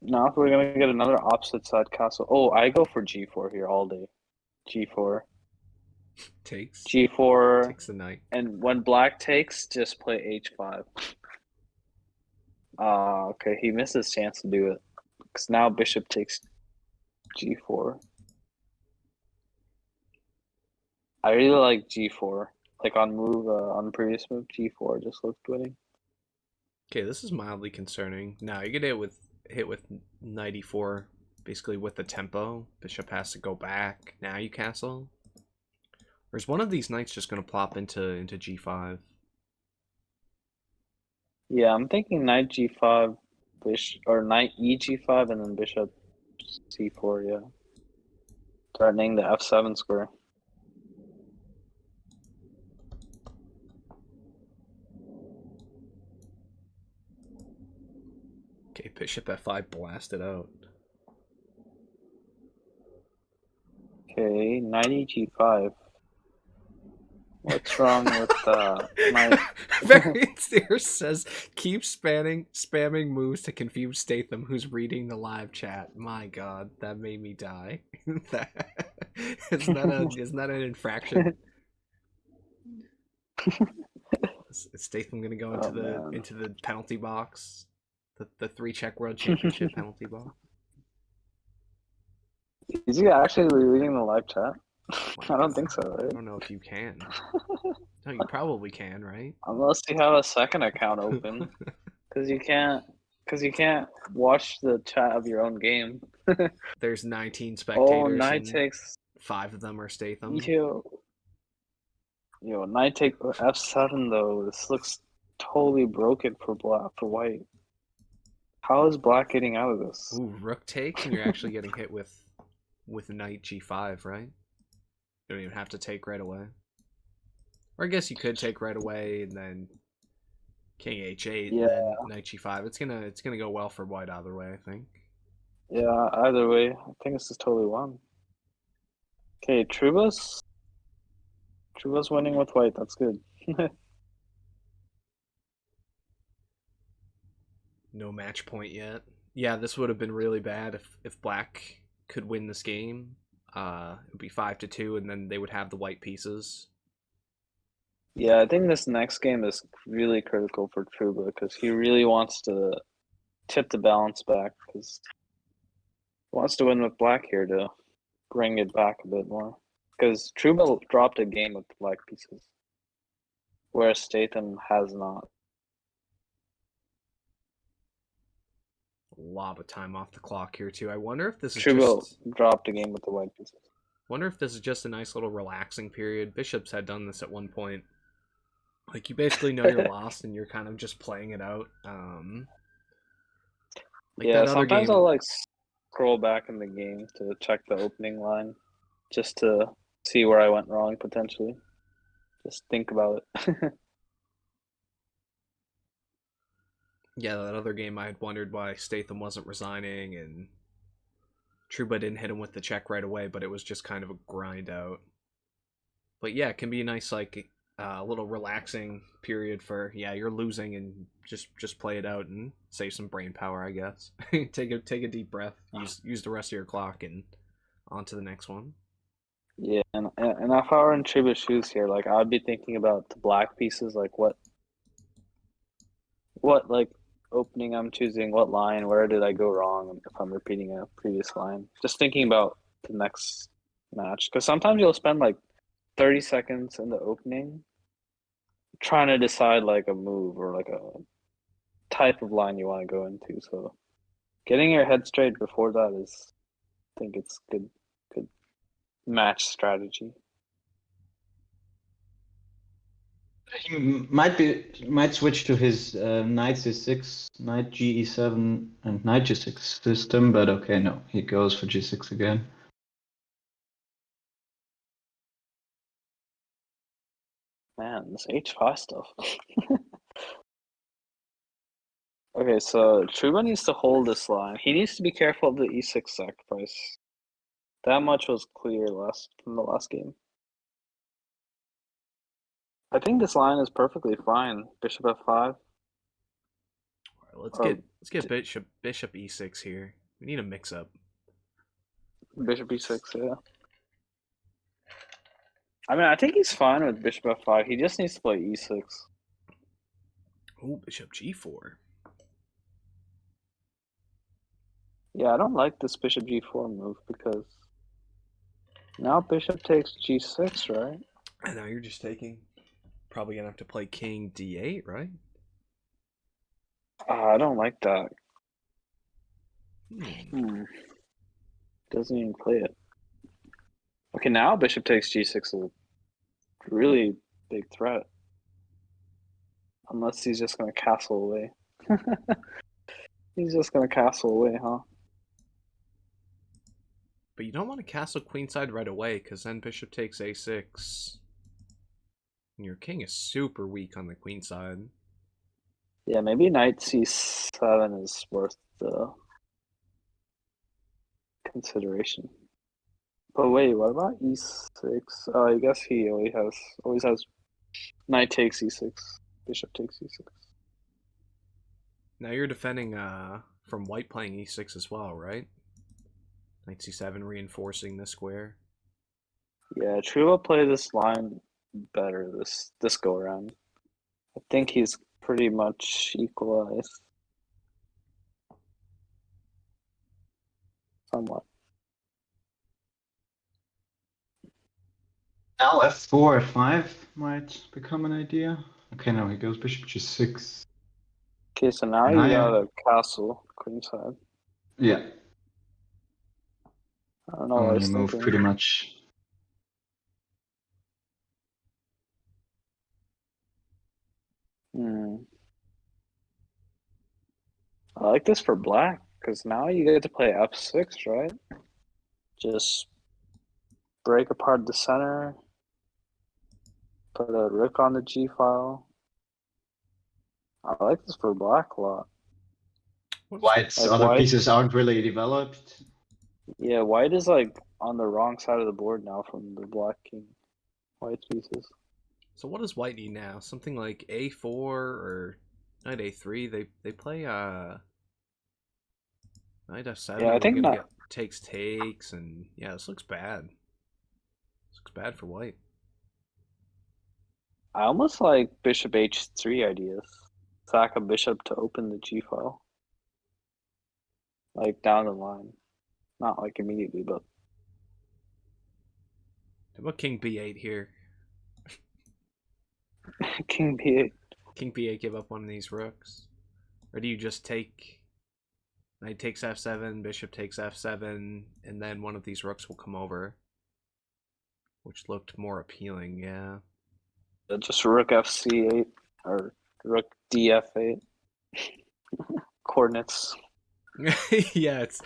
now we're gonna get another opposite side castle. Oh, I go for g4 here all day. G4. Takes G4. the knight. And when black takes, just play h5. Okay, he missed his chance to do it. Because now bishop takes g4. I really like g4. Like on the previous move, g4 just looked winning. Okay, this is mildly concerning. Now you get hit with knight e4, basically with the tempo. Bishop has to go back. Now you castle. Or is one of these knights just gonna plop into g5? Yeah, I'm thinking knight g5, or knight eg5, and then bishop c4. Yeah, threatening the f7 square. Okay, bishop f5 blasted out. Okay, knight eg5. What's wrong with knight? VariantsOnly says keep spamming moves to confuse Statham, who's reading the live chat. My God, that made me die. Isn't that an infraction? Is Statham gonna go into the penalty box? The 3-check world championship penalty box? Is he actually reading the live chat? My I don't God. think so, I right? don't know if you can. No, you probably can, right? Unless you have a second account open, because you can't watch the chat of your own game. There's 19 Oh, spectators knight and takes. 5 of them are Statham. Yo, knight take f7 though. This looks totally broken for white. How is black getting out of this? Ooh, rook takes, and you're actually getting hit with knight g5, right? You don't even have to take right away. Or I guess you could take right away and then king h8 Yeah. and then knight g5. It's gonna go well for white either way, I think. Yeah, either way, I think this is totally won. Okay, Truba's winning with white. That's good. No match point yet. Yeah, this would have been really bad if black could win this game. It would be 5-2, and then they would have the white pieces. Yeah, I think this next game is really critical for Truba because he really wants to tip the balance back because he wants to win with black here to bring it back a bit more. Because Truba dropped a game with the black pieces, whereas Statham has not. A lot of time off the clock here too. I wonder if this is Truba just dropped a game with the white pieces. wonder if this is just a nice little relaxing period. Bishops had done this at one point. Like, you basically know you're lost and you're kind of just playing it out. Like Yeah, that other sometimes game. I'll like scroll back in the game to check the opening line just to see where I went wrong potentially. Just think about it. Yeah, that other game I had wondered why Statham wasn't resigning and Truba didn't hit him with the check right away, but it was just kind of a grind out. But yeah, it can be a nice like little relaxing period for you're losing and just play it out and save some brain power, I guess. take a deep breath, use the rest of your clock and on to the next one. Yeah, and if I were in Trouba's shoes here, like I'd be thinking about the black pieces, like what like opening I'm choosing, what line, where did I go wrong if I'm repeating a previous line. Just thinking about the next match, because sometimes you'll spend like 30 seconds in the opening trying to decide like a move or like a type of line you want to go into. So getting your head straight before that is, I think it's good match strategy. He might switch to his knight c6, knight ge7, and knight g6 system, but okay, no, he goes for g6 again. Man, this H5 stuff. Okay, so Trouba needs to hold this line. He needs to be careful of the e6 sacrifice. That much was clear from the last game. I think this line is perfectly fine. Bishop f5. All right, let's get bishop e6 here. We need a mix up. Bishop e6, yeah. I mean, I think he's fine with bishop f5. He just needs to play e6. Oh, bishop g4. Yeah, I don't like this bishop g4 move because now bishop takes g6, right? And now you're just taking. Probably gonna have to play king d8, right? I don't like that. Doesn't even play it. Okay, now bishop takes g6 is a really big threat. Unless he's just gonna castle away. He's just gonna castle away, huh? But you don't want to castle queenside right away, because then bishop takes a6. And your king is super weak on the queenside. Yeah, maybe knight c7 is worth the consideration. But wait, what about e6? Oh, I guess he always has knight takes e6, bishop takes e6. Now you're defending from white playing e6 as well, right? Knight c7 reinforcing the square. Yeah, Trouba play this line better this go around. I think he's pretty much equalized. Somewhat. Now f4, f5 might become an idea. Okay, now he goes bishop g6. Okay, so now And you got a castle queenside. Yeah. I don't know what I Only was move thinking. pretty much. I like this for black, because now you get to play f6, right? Just break apart the center, put a rook on the g file. I like this for black a lot. White's Like other white, pieces aren't really developed. yeah, white is like on the wrong side of the board now from the black king. White pieces. So what does white need now? Something like a4 or knight a3. They play knight f7. Yeah, I We're think gonna not. get takes, and yeah, this looks bad. This looks bad for white. I almost like bishop h3 ideas. Sack a bishop to open the g file. Like down the line. Not like immediately, but How about king b8 here? king b8. King b8, give up one of these rooks? Or do you just take knight takes f7, bishop takes f7, and then one of these rooks will come over? Which looked more appealing, yeah. Just rook fc8 or rook df8. Coordinates. Yeah, it's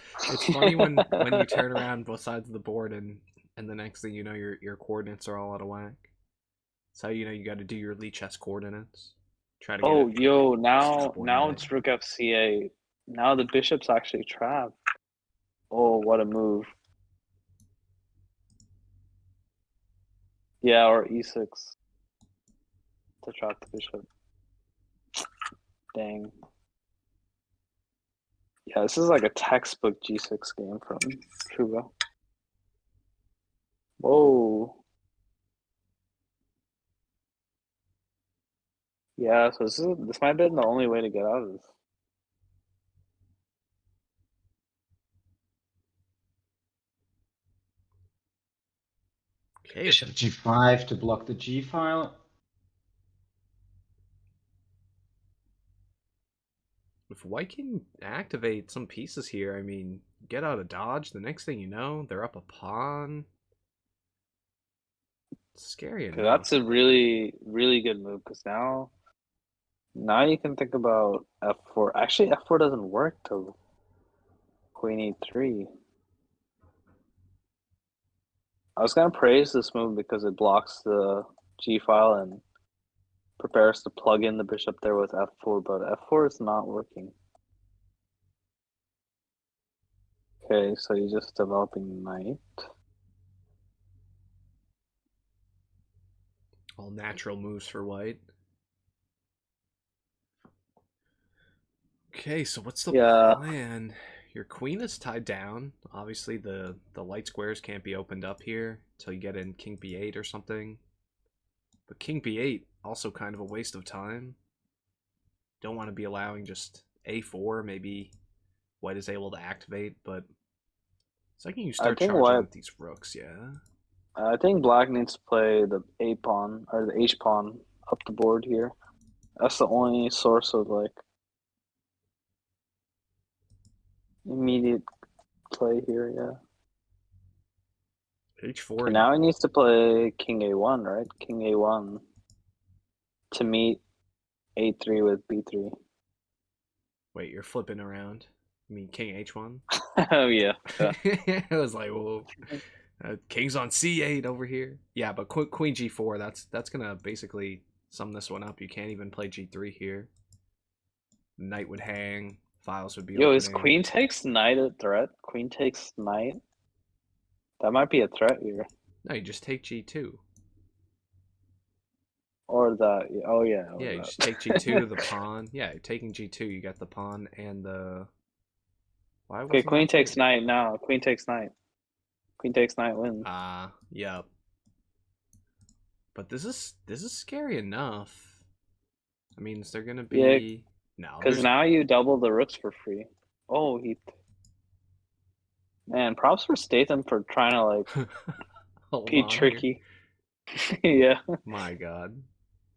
funny when you turn around both sides of the board and the next thing you know your coordinates are all out of whack. That's how you know you got to do your Lichess coordinates. Try to get Oh, it. yo, now Coordinate. it's rook fc8. Now the bishop's actually trapped. Oh, what a move. Yeah, or e6 to trap the bishop. Dang. Yeah, this is like a textbook g6 game from Trouba. Whoa. Yeah, so this might have been the only way to get out of this. Okay, Bishop g5 to block the g file. if white can activate some pieces here, I mean, get out of dodge, the next thing you know, they're up a pawn. It's scary Okay, enough. that's a really, really good move because now you can think about f4. Actually, f4 doesn't work till queen e3. I was gonna praise this move because it blocks the g file and prepares to plug in the bishop there with f4, but f4 is not working. Okay, so you're just developing knight. All natural moves for white. Okay, so what's the Yeah. plan? Your queen is tied down. Obviously, the light squares can't be opened up here until you get in king b8 or something. But king b8, also kind of a waste of time. Don't want to be allowing just a4. Maybe white is able to activate, but second you start charging with these rooks, yeah. I think black needs to play the a pawn or the h pawn up the board here. That's the only source of like immediate play here, yeah. h4. Okay, now he needs to play king a1, right? King a1 to meet a3 with b3. Wait, you're flipping around. You mean king h1? Oh yeah. I was like, whoa. King's on c8 over here. Yeah, but queen g4, that's gonna basically sum this one up. You can't even play g3 here. Knight would hang. Files would be Yo, opening. is queen takes knight a threat? Queen takes knight? That might be a threat here. No, you just take g2. Or that. Oh yeah. Yeah, you just take g2, the pawn. Yeah, you're taking g2. You got the pawn and the. Why Okay, wasn't queen that takes played? knight now. Queen takes knight. Queen takes knight wins. Yep. But this is scary enough. I mean, is there gonna be no? Because now you double the rooks for free. Oh, man, props for Statham for trying to like Hold be on here. tricky. Yeah. My God.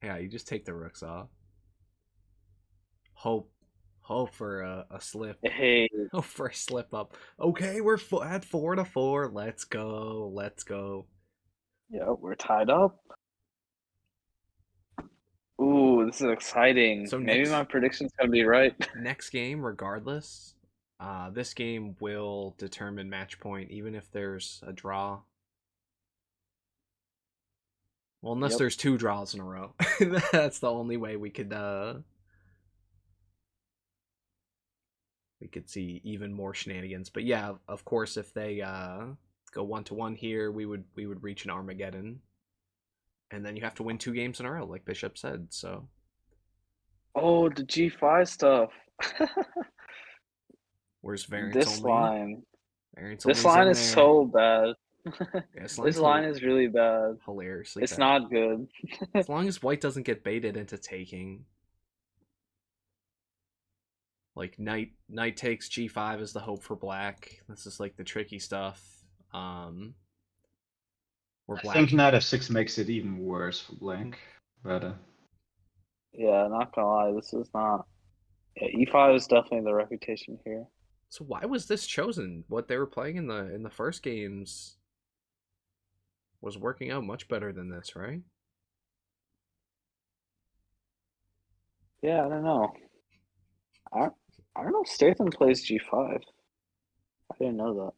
Yeah, you just take the rooks off. Hope for a slip. Hey. Hope for a slip up. Okay, we're at 4-4. Let's go. Let's go. Yeah, we're tied up. Ooh, this is exciting. So Maybe my prediction's gonna be right. Next game, regardless, this game will determine match point, even if there's a draw. Well, unless there's 2 draws in a row. That's the only way we could see even more shenanigans. But yeah, of course, if they go 1-1 here, we would reach an Armageddon, and then you have to win 2 games in a row, like Bishop said. So. Oh, the G5 stuff. Where's variance This only? line. Variance This line is so bad. Yeah, this line is really bad. Hilariously it's bad. not good. As long as white doesn't get baited into taking. Like knight takes g5 is the hope for black. This is like the tricky stuff. I think knight f6 makes it even worse for black. But yeah, not gonna lie, this is not. Yeah, e5 is definitely the reputation here. So why was this chosen? What they were playing in the first games was working out much better than this, right? Yeah, I don't know. I don't know if Statham plays g5. I didn't know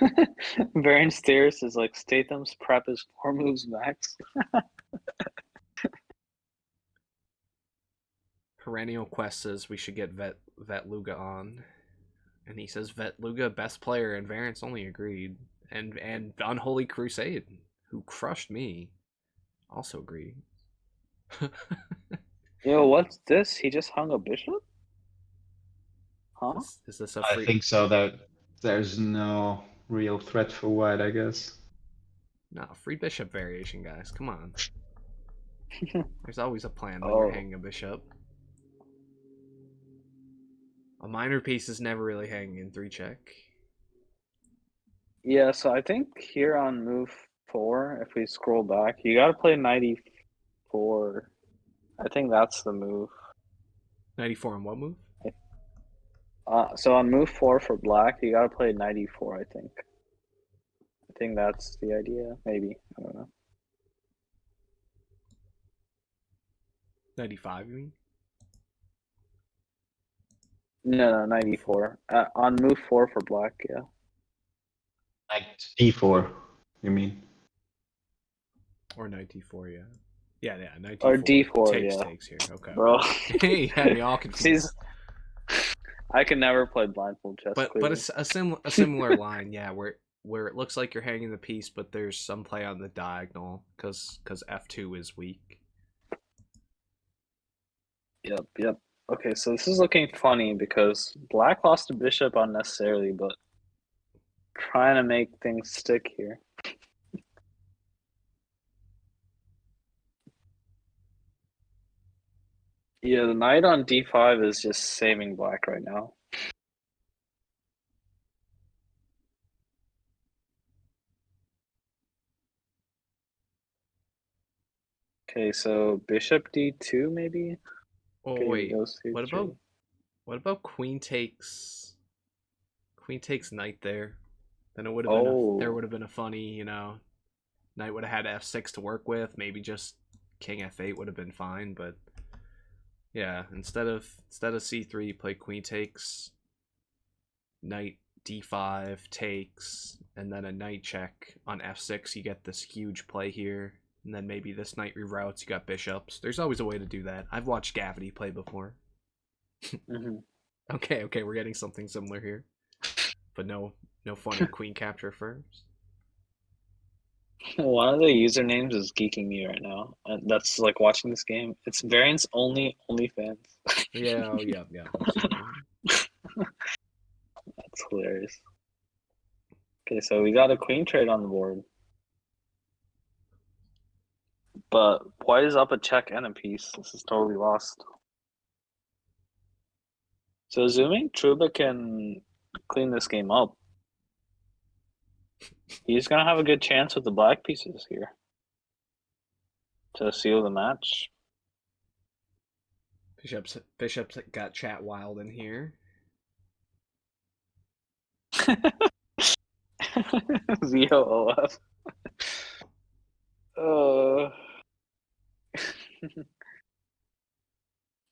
that. Varian Stairs is like Statham's prep is 4 moves max. Perennial Quest says we should get Vet Luga on. And he says Vet Luga, best player, and VariantsOnly agreed. And Unholy Crusade, who crushed me, also agreed. Yo, what's this? He just hung a bishop? Huh? Is this a free... I think so. That there's no real threat for white, I guess. No, free bishop variation, guys. Come on. There's always a plan when Oh. you're hanging a bishop. A minor piece is never really hanging in 3-check. Yeah, so I think here on move 4, if we scroll back, you gotta play knight e4. I think that's the move. 94 on what move? So on move 4 for black, you gotta play knight e4, I think. I think that's the idea, maybe. I don't know. 95, you mean? No, knight e4. On move 4 for black, yeah. Knight d4, you mean? Or knight d4, yeah. Yeah, knight d4. Or d4, takes here. Okay. Bro. Hey, you had me all confused. I can never play blindfold chess. But a similar line, yeah, where it looks like you're hanging the piece, but there's some play on the diagonal because f2 is weak. Yep. Okay, so this is looking funny because black lost a bishop unnecessarily, but trying to make things stick here. Yeah, the knight on d5 is just saving black right now. Okay, so bishop d2 maybe? Oh Okay, wait, goes through what three. about queen takes knight there? Then it would have been there would have been a funny, knight would have had f6 to work with. Maybe just king f8 would have been fine, but yeah, instead of c3, play queen takes, knight d5 takes, and then a knight check on f6. You get this huge play here, and then maybe this knight reroutes. You got bishops. There's always a way to do that. I've watched Gavity play before. Mm-hmm. Okay, we're getting something similar here, but no funny queen capture first. One of the usernames is geeking me right now. And that's like watching this game. It's VariantsOnly OnlyFans. Yeah, yeah. That's hilarious. Okay, so we got a queen trade on the board. But white is up a check and a piece. This is totally lost. So assuming Trouba can clean this game up, he's gonna have a good chance with the black pieces here to seal the match. Bishops got chat wild in here. ZOOF.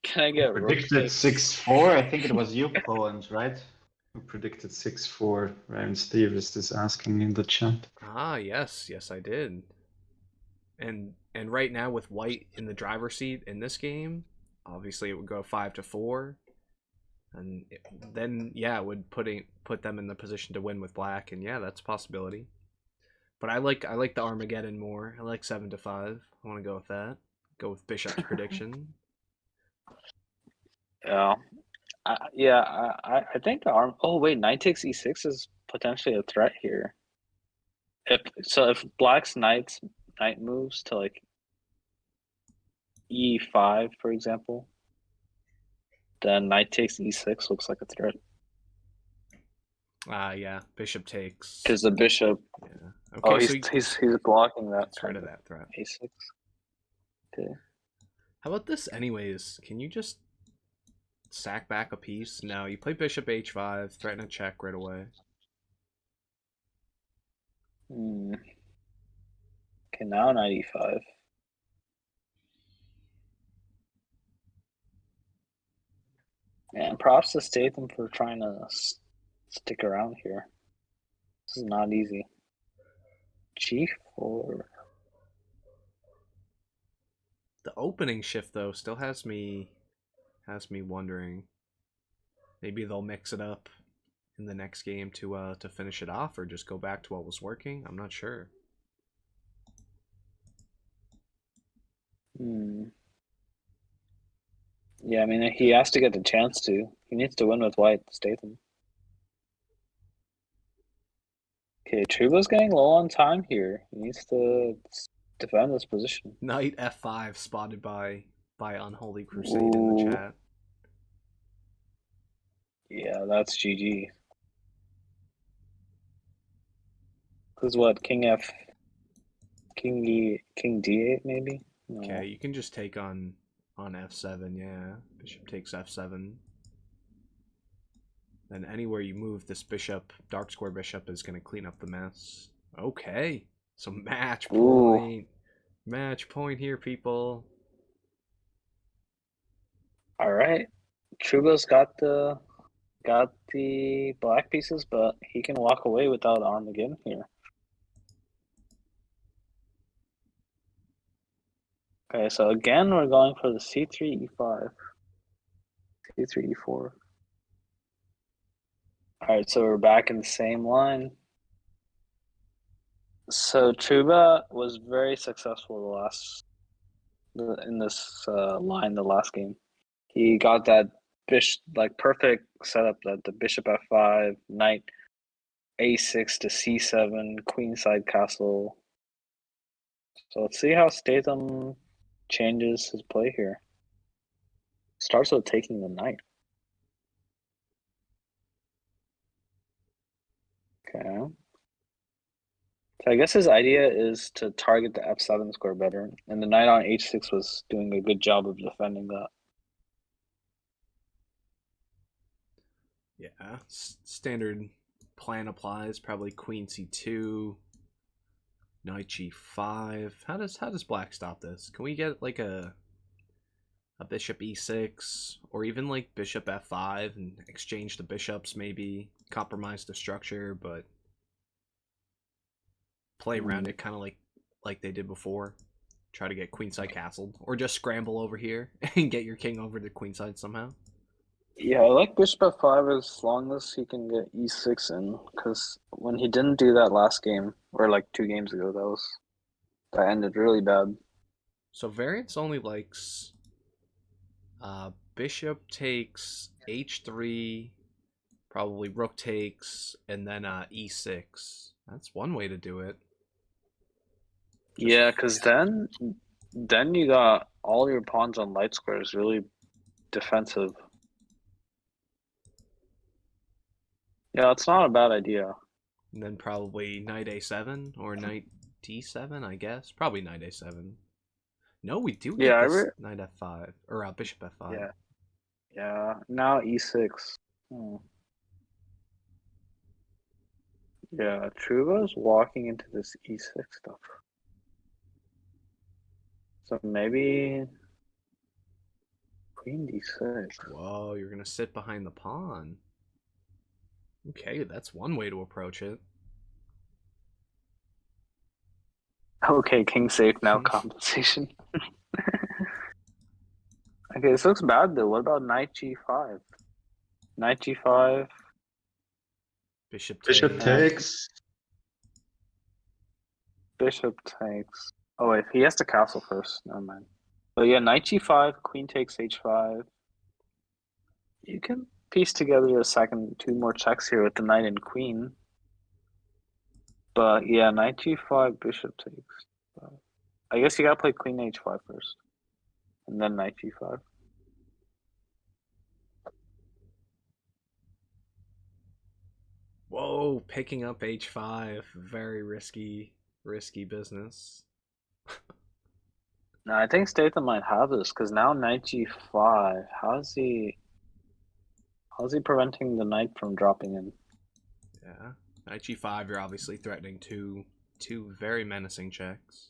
Can I get Predicted 6-4. I think it was you, Poland, right? Who predicted 6-4? Ryan Steve is just asking in the chat. Ah, yes, I did. And right now with white in the driver's seat in this game, obviously it would go 5-4, and then it would put them in the position to win with black, and yeah, that's a possibility. But I like the Armageddon more. I like 7-5. I want to go with that. Go with Bishop's prediction. Yeah. I think the arm. Oh wait, knight takes e6 is potentially a threat here. If black's knight moves to like e5, for example, then knight takes e6 looks like a threat. Yeah, bishop takes. Because the bishop. Yeah. Okay, he's blocking that. Gets rid of that threat. a6. Okay. How about this, anyways? Can you just sack back a piece? No, you play bishop h5, threaten a check right away. Okay, now knight e5. Man, props to Statham for trying to stick around here. This is not easy. g4. The opening shift though still has me wondering. Maybe they'll mix it up in the next game to finish it off, or just go back to what was working. I'm not sure. Yeah, I mean, he has to get the chance to. He needs to win with white, Statham. Okay, Trouba's getting low on time here. He needs to defend this position. Knight f5 spotted by Unholy Crusade in the Ooh. chat. Yeah, that's GG. Cause what? King D8 maybe? No. Okay, you can just take on f7, yeah. Bishop takes f7. Then anywhere you move this bishop, dark square bishop, is going to clean up the mess. Okay, so match point. Match point here, people. All right, Trouba's got the black pieces, but he can walk away without Armageddon here. Okay, so again we're going for the c3 e5, c3 e4. All right, so we're back in the same line. So Trouba was very successful in this line the last game. He got that perfect setup, that the bishop f5, knight a6 to c7, queenside castle. So let's see how Statham changes his play here. Starts with taking the knight. Okay. So I guess his idea is to target the f7 square better, and the knight on h6 was doing a good job of defending that. Yeah, standard plan applies. Probably queen c2, knight g5. How does black stop this? Can we get like a bishop e6, or even like bishop f5 and exchange the bishops, maybe compromise the structure, but play around it kind of like they did before. Try to get queenside castled, or just scramble over here and get your king over to queenside somehow. Yeah, I like bishop f5 as long as he can get e6 in, because when he didn't do that last game, or like 2 games ago, that ended really bad. So Variants only likes bishop takes h3, probably rook takes, and then e6. That's one way to do it. Yeah, because then you got all your pawns on light squares really defensive. Yeah, it's not a bad idea. And then probably knight a7 or knight d7, I guess. Probably knight a7. No, we do get this knight f5, or bishop f5. Yeah. Now e6. Yeah, Trouba's walking into this e6 stuff. So maybe queen d6. Whoa, you're gonna sit behind the pawn. Okay, that's one way to approach it. Okay, king safe now compensation. Okay, this looks bad though. What about knight g5? Knight g5. Bishop takes. Bishop takes. Oh wait, he has to castle first. Never mind. But yeah, knight g5, queen takes h5. You can piece together two more checks here with the knight and queen. But yeah, knight g5, bishop takes. I guess you gotta play queen h5 first, and then knight g5. Whoa, picking up h5, very risky business. Now I think Statham might have this because now knight g5. How's he preventing the knight from dropping in? Yeah, knight g5. You're obviously threatening two very menacing checks.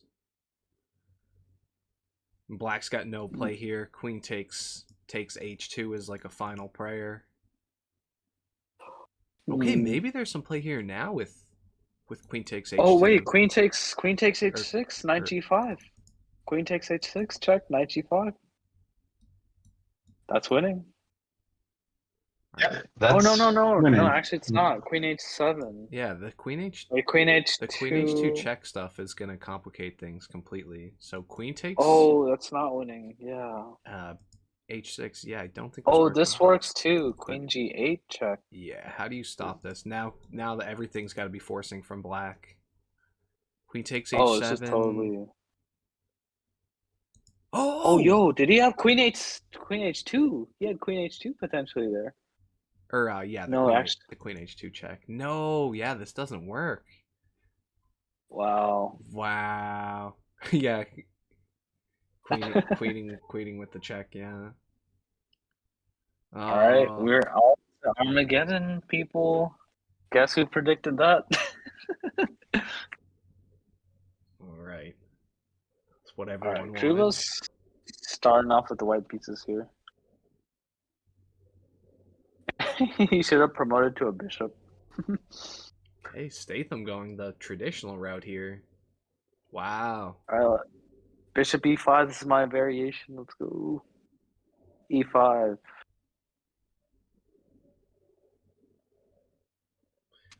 Black's got no play here. Queen takes h2 as like a final prayer. Okay, maybe there's some play here now with queen takes h2. Oh wait, queen takes h6, knight g5. Queen takes h6, check, knight g5. That's winning. Yeah, oh no! Actually, it's not. Queen h7. Yeah, the queen h. Wait, queen h2. The queen h2 check stuff is gonna complicate things completely. So queen takes. Oh, that's not winning. Yeah. h6. Yeah, I don't think. Oh, working. this works too. Queen g8 check. Yeah, how do you stop this? Now that everything's got to be forcing from black. Queen takes h7. Oh, this is totally. Oh, Oh, yo, did he have Queen h2? He had Queen h2 potentially there. Or yeah, No, actually, the Queen h2 check. No, yeah, this doesn't work. wow. Wow. Yeah, queening with the check. Yeah. All right, we're all Armageddon, people. Guess who predicted that? All right. It's what All everyone right, wanted. Trouba's starting off with the white pieces here. He should have promoted to a bishop. Hey, Statham going the traditional route here. Wow. All right, bishop e5. This is my variation. Let's go. E5.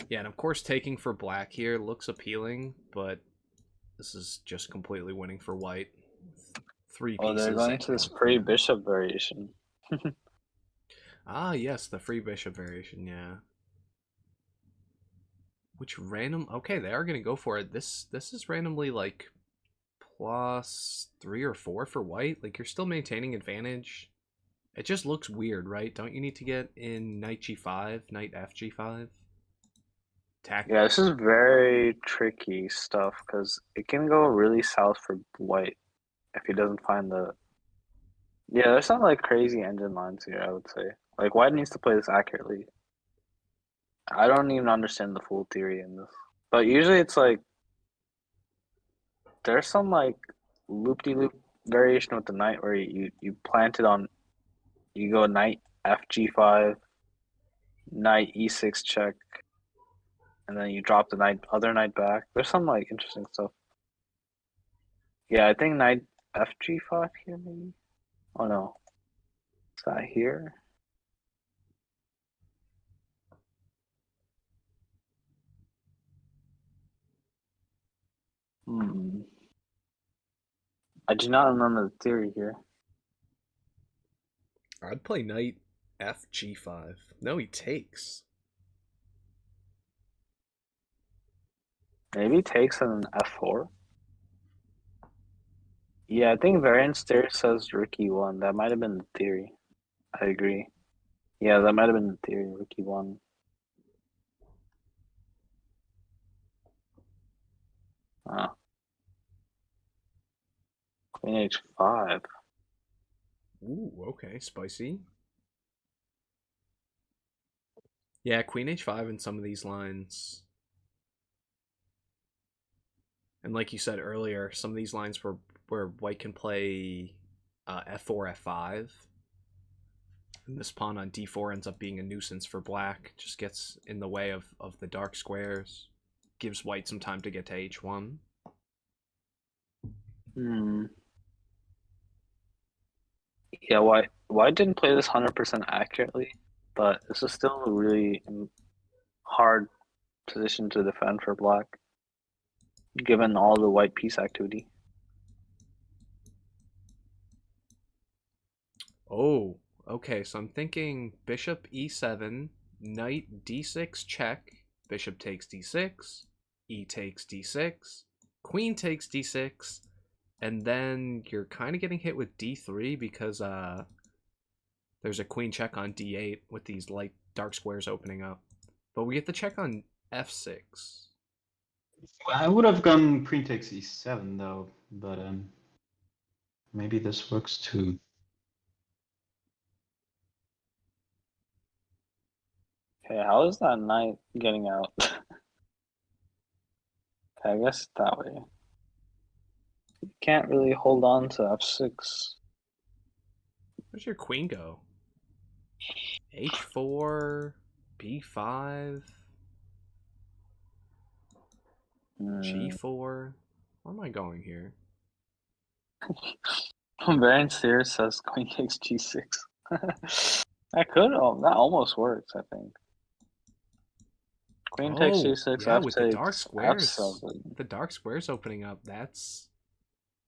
Yeah, and of course taking for black here looks appealing, but this is just completely winning for white. 3 Oh, pieces. they're going to this free bishop variation. Ah, yes, the free bishop variation, yeah. Which random... Okay, they are going to go for it. This is randomly, like, +3 or 4 for white. Like, you're still maintaining advantage. It just looks weird, right? Don't you need to get in knight g5, knight fg5? Yeah, this is very tricky stuff because it can go really south for white if he doesn't find the. Yeah, there's some like crazy engine lines here, I would say. Like, white needs to play this accurately. I don't even understand the full theory in this. But usually it's like there's some like loop-de-loop variation with the knight where you plant it on, you go knight fg5, knight e6 check, and then you drop the other knight back. There's some like interesting stuff. Yeah, I think knight fg5 here maybe. Oh no, is that here? I do not remember the theory here. I'd play knight fg5. No, he takes. Maybe takes an f4. Yeah, I think variance theory says rook e1. That might have been the theory. I agree. Yeah, that might have been the theory, rook e1. Ah. Queen h5. Ooh, okay, spicy. Yeah, queen h5 in some of these lines. And like you said earlier, some of these lines where white can play f4, f5. And this pawn on d4 ends up being a nuisance for black. Just gets in the way of the dark squares. Gives white some time to get to h1. Yeah, white didn't play this 100% accurately, but this is still a really hard position to defend for black, given all the white piece activity. Oh, okay, so I'm thinking bishop e7, knight d6 check, bishop takes d6, e takes d6, queen takes d6, and then you're kind of getting hit with d3 because there's a queen check on d8 with these light dark squares opening up. But we get the check on f6. I would have gone queen takes e7 though, but maybe this works too. Okay, how is that knight getting out? Okay, I guess that way. You can't really hold on to f6. Where's your queen go? h4, b5, g4. Where am I going here? Variance theory says queen takes g6. That almost works, I think. Queen takes g6, yeah, f with the dark takes squares. f7. The dark squares opening up, that's...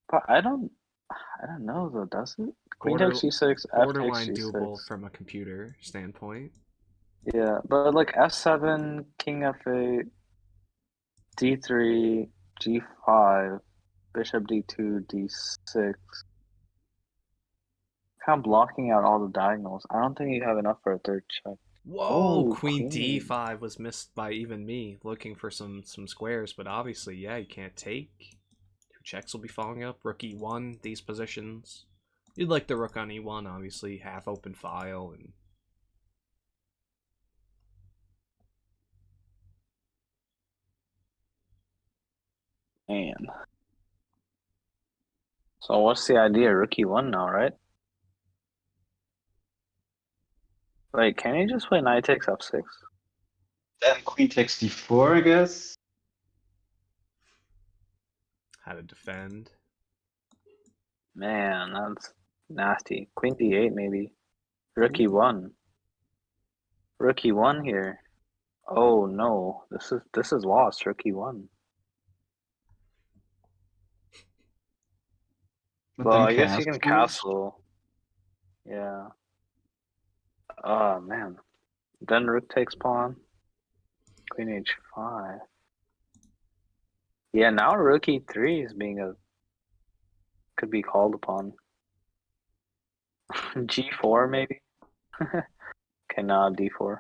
But I don't I don't know though, does it? Queen Border, takes g6, f takes borderline doable g6. from a computer standpoint. Yeah, but like f7, king f8, d3, g5, bishop d2, d6. Kind of blocking out all the diagonals. I don't think you have enough for a third check. Whoa, Oh, queen queen. d5 was missed by even me, looking for some squares, but obviously, yeah, you can't take. Two checks will be falling up. Rook e1, these positions. You'd like the rook on e1, obviously, half open file, and Man. So what's the idea? Rook e1 now, right? Wait, can you just play knight takes f6? Then queen takes d4, I guess. how to defend. Man, that's nasty. Queen d8 maybe. Rook Ooh. e1. Rook e1 here. Oh no, this is lost. Rook e1. But Well, then I guess you can castles. castle. Yeah. Oh man. Then rook takes pawn. Queen h5. Yeah, now rook e3 is being a could be called upon. g4 maybe. Okay, now d4.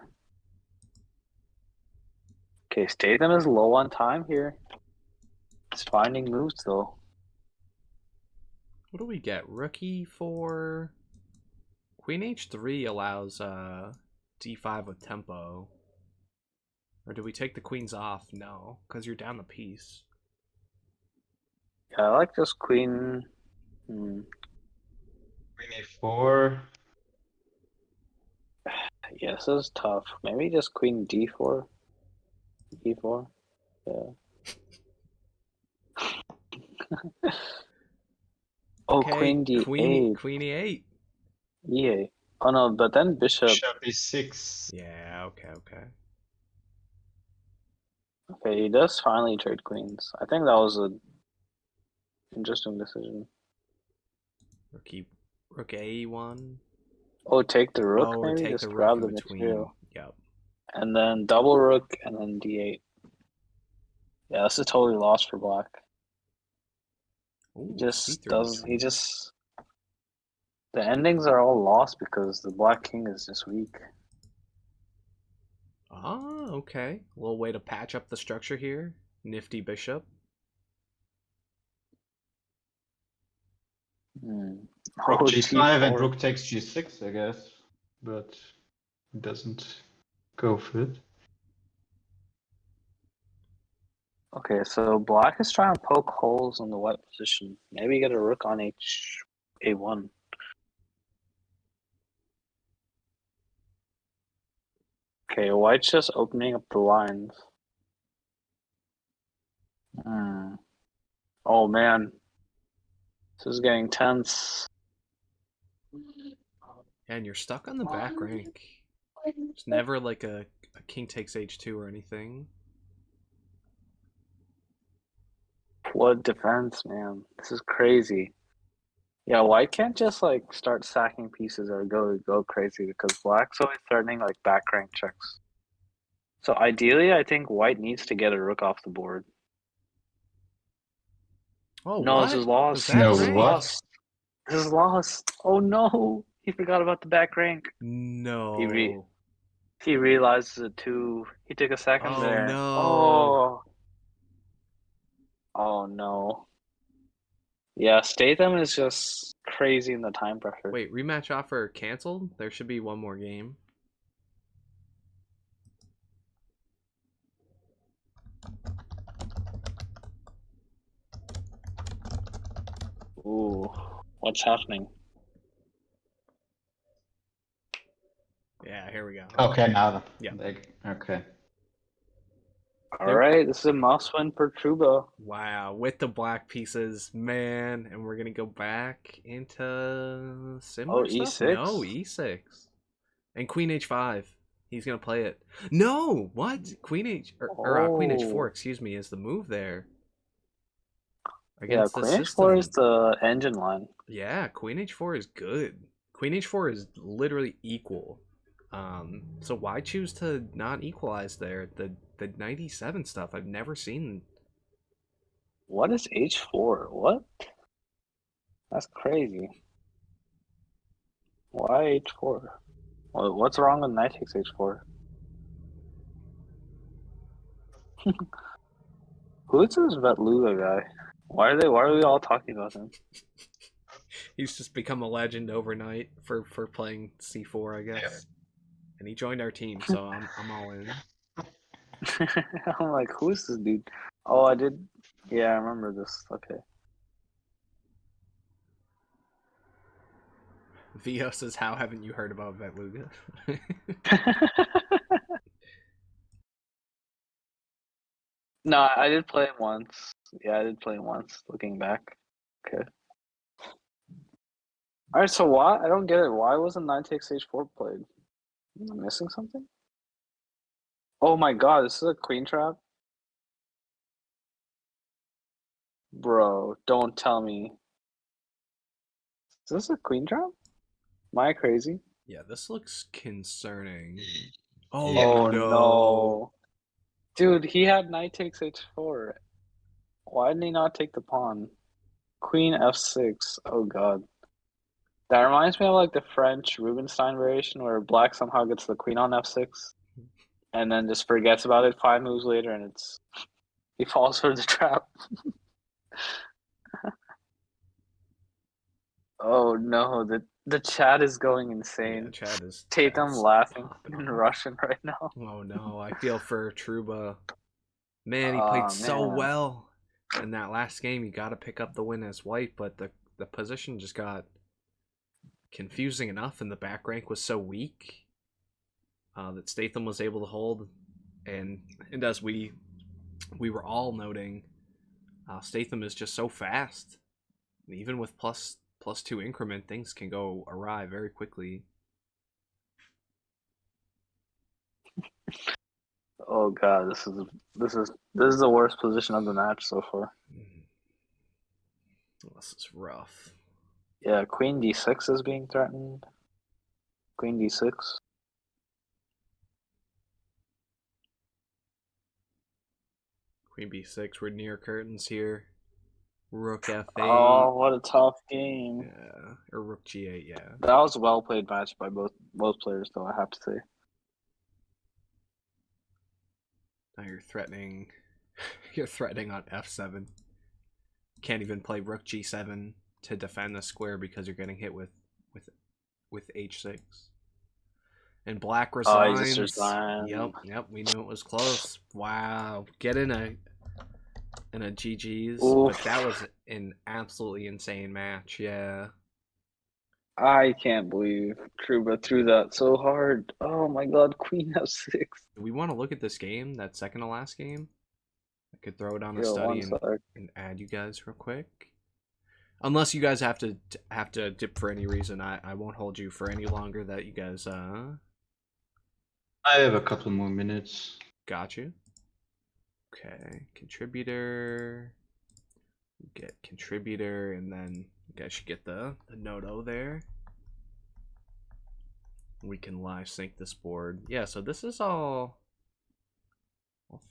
Okay, Statham is low on time here. It's finding moves though. What do we get? Rook e4. Queen h3 allows d5 with tempo. Or do we take the queens off? No, because you're down the piece. Yeah, I like this queen. Queen a4. Yes, this is tough. Maybe just queen d4, e4. Yeah. Oh, Okay, queen queen d8, e8. e8. Oh no, but then bishop. Bishop e6. Yeah, okay. Okay, he does finally trade queens. I think that was a interesting decision. Rook a1. Oh, take the rook Oh, or maybe? take the Just rook grab in the between. material. Yep. And then double rook and then d8. Yeah, this is totally lost for black. He Ooh, just see-through does, he machine. just, the endings are all lost because the black king is just weak. Ah, okay. A little way to patch up the structure here. Nifty bishop. Hmm. Rook Oh, g5 and g4. rook takes g6, I guess. But it doesn't go for it. Okay, so black is trying to poke holes in the white position. Maybe get a rook on a1. Okay, white's just opening up the lines. Hmm. Oh man, this is getting tense. And you're stuck on the back rank. It's never like a king takes h2 or anything. What defense, man? This is crazy. Yeah, white can't just like start sacking pieces or go crazy because black's always threatening like back rank checks. So ideally, I think white needs to get a rook off the board. Oh, No, this what? is The lost. back No, This is what? rank? lost. This is lost. Oh no, he forgot about the back rank. He re No. he realizes it too. He took a second Oh, there. no. Oh, oh no. Yeah, Statham is just crazy in the time pressure. Wait, rematch offer canceled? There should be one more game. Ooh, what's happening? Yeah, here we go. Okay, now. Yeah. Okay. All right, this is a must win for Truba. Wow, with the black pieces, man, and we're gonna go back into Oh, similar stuff. No, e6. e6 and queen h5. He's gonna play it. No, what? Queen h or queen h4, Oh, excuse me, is the move there. Yeah, against the Queen H4 is system. the engine line. Yeah, Queen H4 is good. Queen H4 is literally equal. So why choose to not equalize there? The 97 stuff I've never seen. What is H4? What? That's crazy. Why H4? What's wrong with knight takes H4? Who is this Vetluga guy? Why are we all talking about him? He's just become a legend overnight for playing C4, I guess. And he joined our team, so I'm all in. I'm like, who is this dude? Oh, I did. Yeah, I remember this. Okay. Vio says, "How haven't you heard about Vetluga?" No, I did play him once. Yeah, I did play him once. Looking back. Okay. All right. So why? I don't get it. Why wasn't 9 takes H4 played? Am I missing something? Oh my God! This is a queen trap. Bro, don't tell me. Is this a queen trap? Am I crazy? Yeah, this looks concerning. Oh, Yeah. Oh no. no. Dude, he had knight takes H4. Why didn't he not take the pawn? Queen F6. Oh god. That reminds me of like the French Rubinstein variation where black somehow gets the queen on F6 and then just forgets about it 5 moves later and he falls for the trap. Oh no, the chat is going insane. Yeah, Chad is Tatum Chad's laughing popping in off. Russian right now. Oh no, I feel for Trouba. Man, he Oh played so man. well in that last game. He got to pick up the win as white, but the position just got confusing enough, and the back rank was so weak that Statham was able to hold. And as we were all noting, Statham is just so fast. Even with +2 increment, things can go awry very quickly. Oh god, this is the worst position of the match so far. This is rough. Yeah, Queen D6 is being threatened. Queen D6. Queen B6, we're near curtains here. Rook F8. Oh, what a tough game. Yeah, or Rook G8, yeah. That was a well played match by both players, though, I have to say. Now you're threatening. You're threatening on F7. Can't even play Rook G7 to defend the square because you're getting hit with H6. And black resigns. Oh, he just resigned. Yep. We knew it was close. Wow, get in a GG's. Oof. But that was an absolutely insane match. Yeah. I can't believe Trouba threw that so hard. Oh my god, Queen F6. Do we want to look at this game, that second to last game? I could throw it on a Yo, study one sec. and add you guys real quick. Unless you guys have to dip for any reason, I won't hold you for any longer. That you guys I have a couple more minutes. got you. Okay, contributor. Get contributor, and then you guys should get the Noto there. We can live sync this board. Yeah, so this is all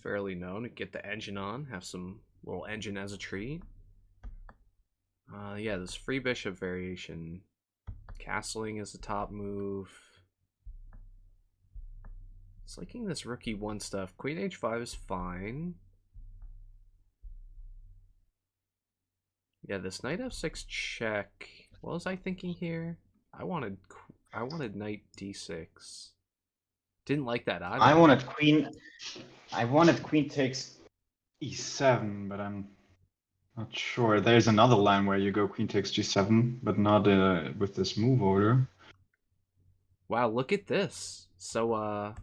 fairly known. Get the engine on, have some little engine as a treat. Yeah, this free bishop variation. Castling is the top move. It's liking this rook e1 stuff. Queen h5 is fine. Yeah, this knight f6 check. What was I thinking here? I wanted knight d6. Didn't like that either. I wanted queen takes e7, but I'm not sure. There's another line where you go queen takes g7, but not with this move order. Wow, look at this. So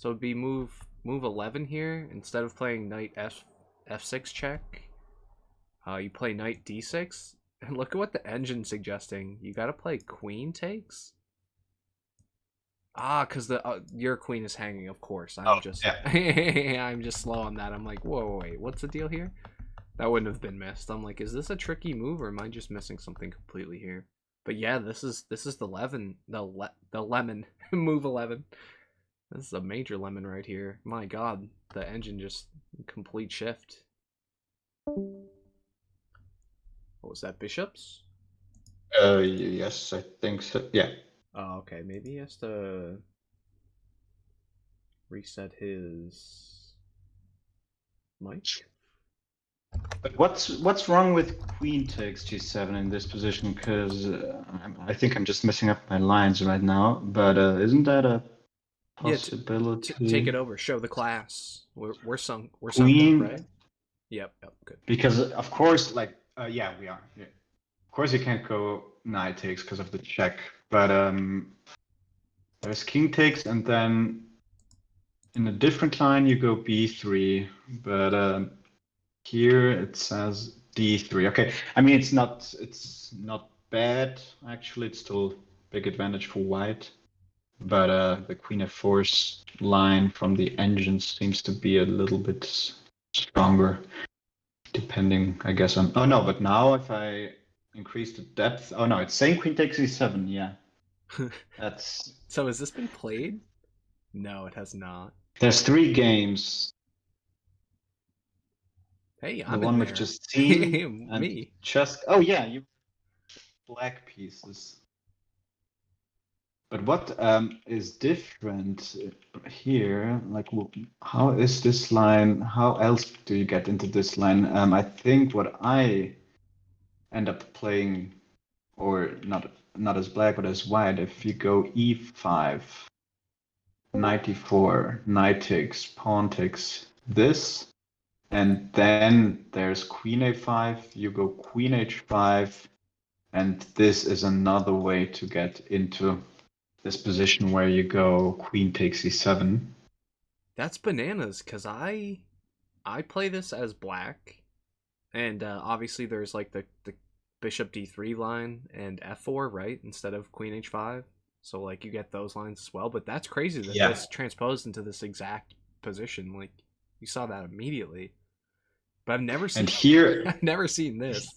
it'd be move 11 here. Instead of playing knight f6 check, you play knight d6. And look at what the engine's suggesting. You gotta play queen takes. Ah, because your queen is hanging, of course. I'm just slow on that. I'm like, whoa, wait, what's the deal here? That wouldn't have been missed. I'm like, is this a tricky move or am I just missing something completely here? But yeah, this is the the lemon move 11. This is a major lemon right here. My God, the engine just complete shift. What was that, bishops? Yes, I think so. Yeah. Oh, okay. Maybe he has to reset his mic. But what's wrong with queen takes g7 in this position? Because I think I'm just messing up my lines right now. But isn't that a possibility? Take it over. Show the class. We're sunk up, Queen, right? Yep. Good. because of course, like yeah, we are. Yeah. Of course, you can't go knight takes because of the check. But there's king takes, and then in a different line you go b3. But here it says d3. Okay, I mean it's not bad actually. It's still big advantage for white. But the queen f4 line from the engine seems to be a little bit stronger, depending, I guess, on. Oh no, but now if I increase the depth, oh no, it's saying queen takes e7. Yeah, that's. So has this been played? No, it has not. There's 3 games. Hey, The I'm one in we've there. just seen and Me. just. Oh yeah, you black pieces. But what is different here? Like, how is this line? How else do you get into this line? I think what I end up playing, or not as black but as white, if you go e5, knight e4, knight takes, pawn takes this, and then there's queen a5. You go queen h5, and this is another way to get into this position where you go queen takes e7. That's bananas, because I play this as black, and obviously there's like the bishop d3 line and f4, right, instead of queen h5. So like you get those lines as well. But that's crazy that this transposed into this exact position. Like you saw that immediately. But I've never seen. And here, I've never seen this.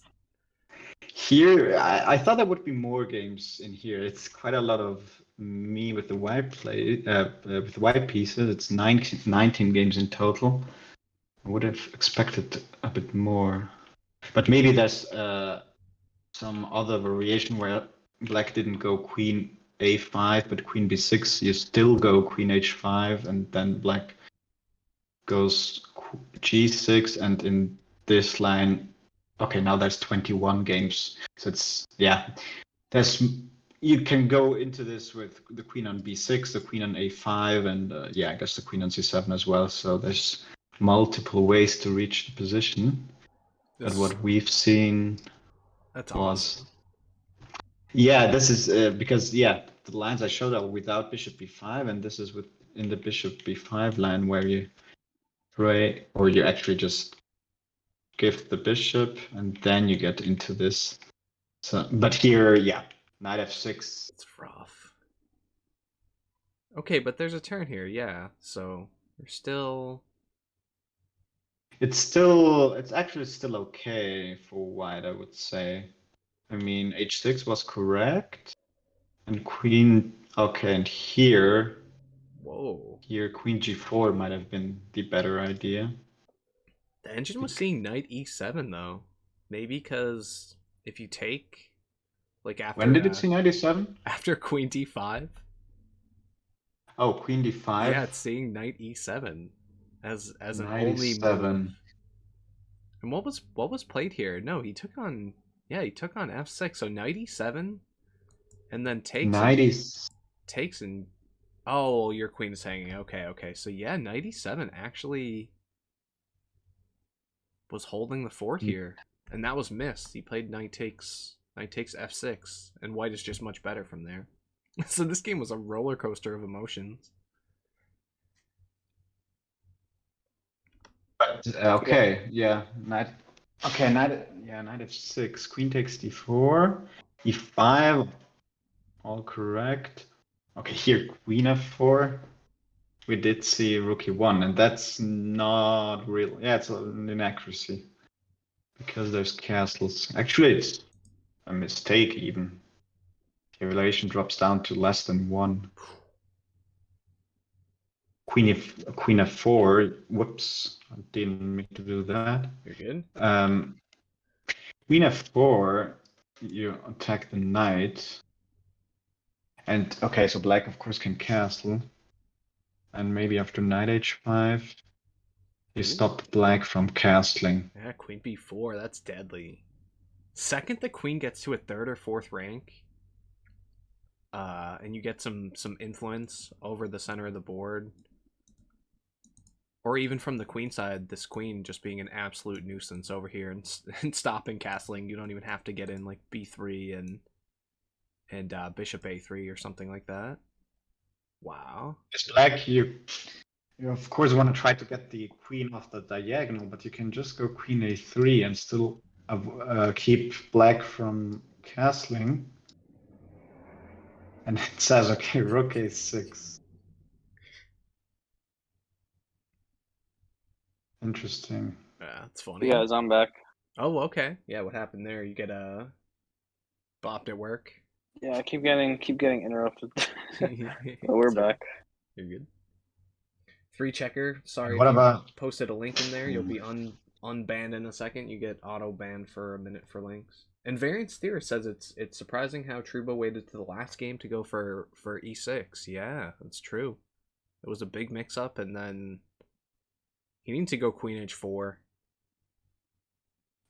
Here, I thought there would be more games in here. It's quite a lot of me with the white play, with the white pieces. It's 19 games in total. I would have expected a bit more, but maybe there's some other variation where black didn't go queen a5 but queen b6. You still go queen h5, and then black goes g6, and in this line. Okay, now there's 21 games. So it's, yeah, there's, you can go into this with the queen on b6, the queen on a5, and yeah, I guess the queen on c7 as well. So there's multiple ways to reach the position. But what we've seen was awesome. Yeah, this is because, yeah, the lines I showed are without bishop b5, and this is in the bishop b5 line where you pray, or you actually just give the bishop, and then you get into this. So, but here, yeah, knight f6. It's rough. Okay, but there's a turn here, yeah. So you're still. It's actually still okay for white, I would say. I mean, h6 was correct, and queen. Okay, and here. Whoa. Here, queen g4 might have been the better idea. The engine was seeing knight e7 though. Maybe because if you take, like after. When did it see knight e7? After queen d5. Oh, queen d5. Yeah, it's seeing knight e7 as an knight only e7. move. And what was played here? No, he took on f6. So knight e7, and then takes. Knight takes and. Oh, your queen is hanging. Okay. So yeah, knight e7 actually was holding the fort here, and that was missed. He played knight takes f6, and white is just much better from there. So this game was a roller coaster of emotions. Okay, yeah, knight. Okay, knight f6. Queen takes d4, e5. All correct. Okay, here queen f4. We did see rook e1, and that's not real. Yeah, it's an inaccuracy. because there's castles. Actually, it's a mistake even. Evaluation drops down to less than 1. Queen f4. Whoops, I didn't mean to do that. You're good. Queen f4. You attack the knight. And okay, so black of course can castle. And maybe after knight h5, you stop black from castling. Yeah, queen b4, that's deadly. Second the queen gets to a 3rd or 4th rank, and you get some influence over the center of the board, or even from the queen side, this queen just being an absolute nuisance over here and stopping castling. You don't even have to get in like b3 and bishop a3 or something like that. Wow. As black, you of course want to try to get the queen off the diagonal, but you can just go queen a3 and still keep black from castling. And it says, okay, rook a6. Interesting. Yeah, that's funny. Guys, I'm back. Oh, okay. Yeah, what happened there? You get bopped at work. Yeah, I keep getting interrupted. But we're back. You're good. 3-checker. Sorry, What if you about posted a link in there. You'll be unbanned in a second. You get auto banned for a minute for links. And Variants Theorist says it's surprising how Trouba waited to the last game to go for e6. Yeah, that's true. It was a big mix-up, and then he needs to go queen h4.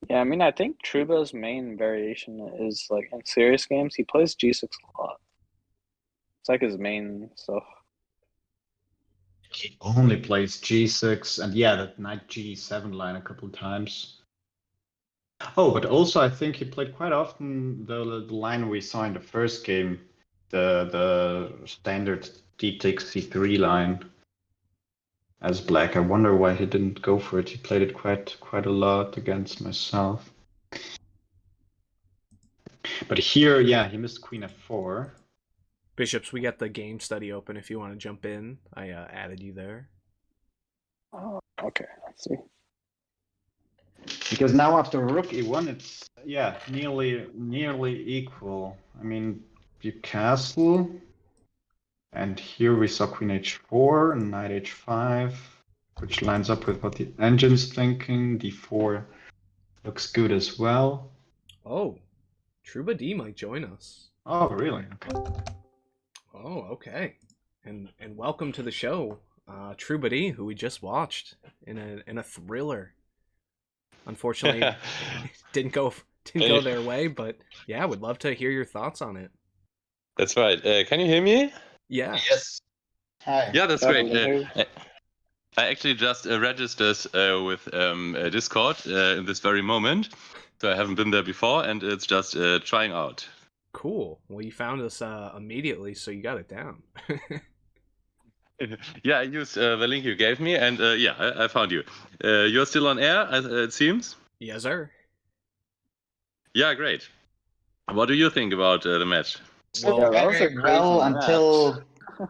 Yeah, I mean, I think Trouba's main variation is like in serious games, he plays g6 a lot. It's like his main stuff. he only plays g6 and yeah, that knight g7 line a couple of times. Oh, but also I think he played quite often the line we saw in the first game, the standard d takes c3 line as black. I wonder why he didn't go for it. He played it quite a lot against myself. But here, yeah, he missed queen f4. Bishops, we got the game study open if you want to jump in. I added you there. Oh, okay, let's see. Because now after rook e1, it's nearly equal. I mean, you castle, and here we saw queen h4 and knight h5, which lines up with what the engine's thinking. d4 looks good as well. Oh, Trouba D might join us. Oh, really? Okay. Oh, okay. And welcome to the show, Trouba D, who we just watched in a thriller. Unfortunately, it didn't go their way, but yeah, would love to hear your thoughts on it. That's right. Can you hear me? Yeah. Yes. Hi. Yeah, that's great. Definitely. I actually just registered with Discord in this very moment, so I haven't been there before, and it's just trying out. Cool. Well, you found us immediately, so you got it down. Yeah, I used the link you gave me, and yeah, I found you. You're still on air, it seems? Yes, sir. Yeah, great. What do you think about the match? Well, Yeah, that was a very crazy well match. until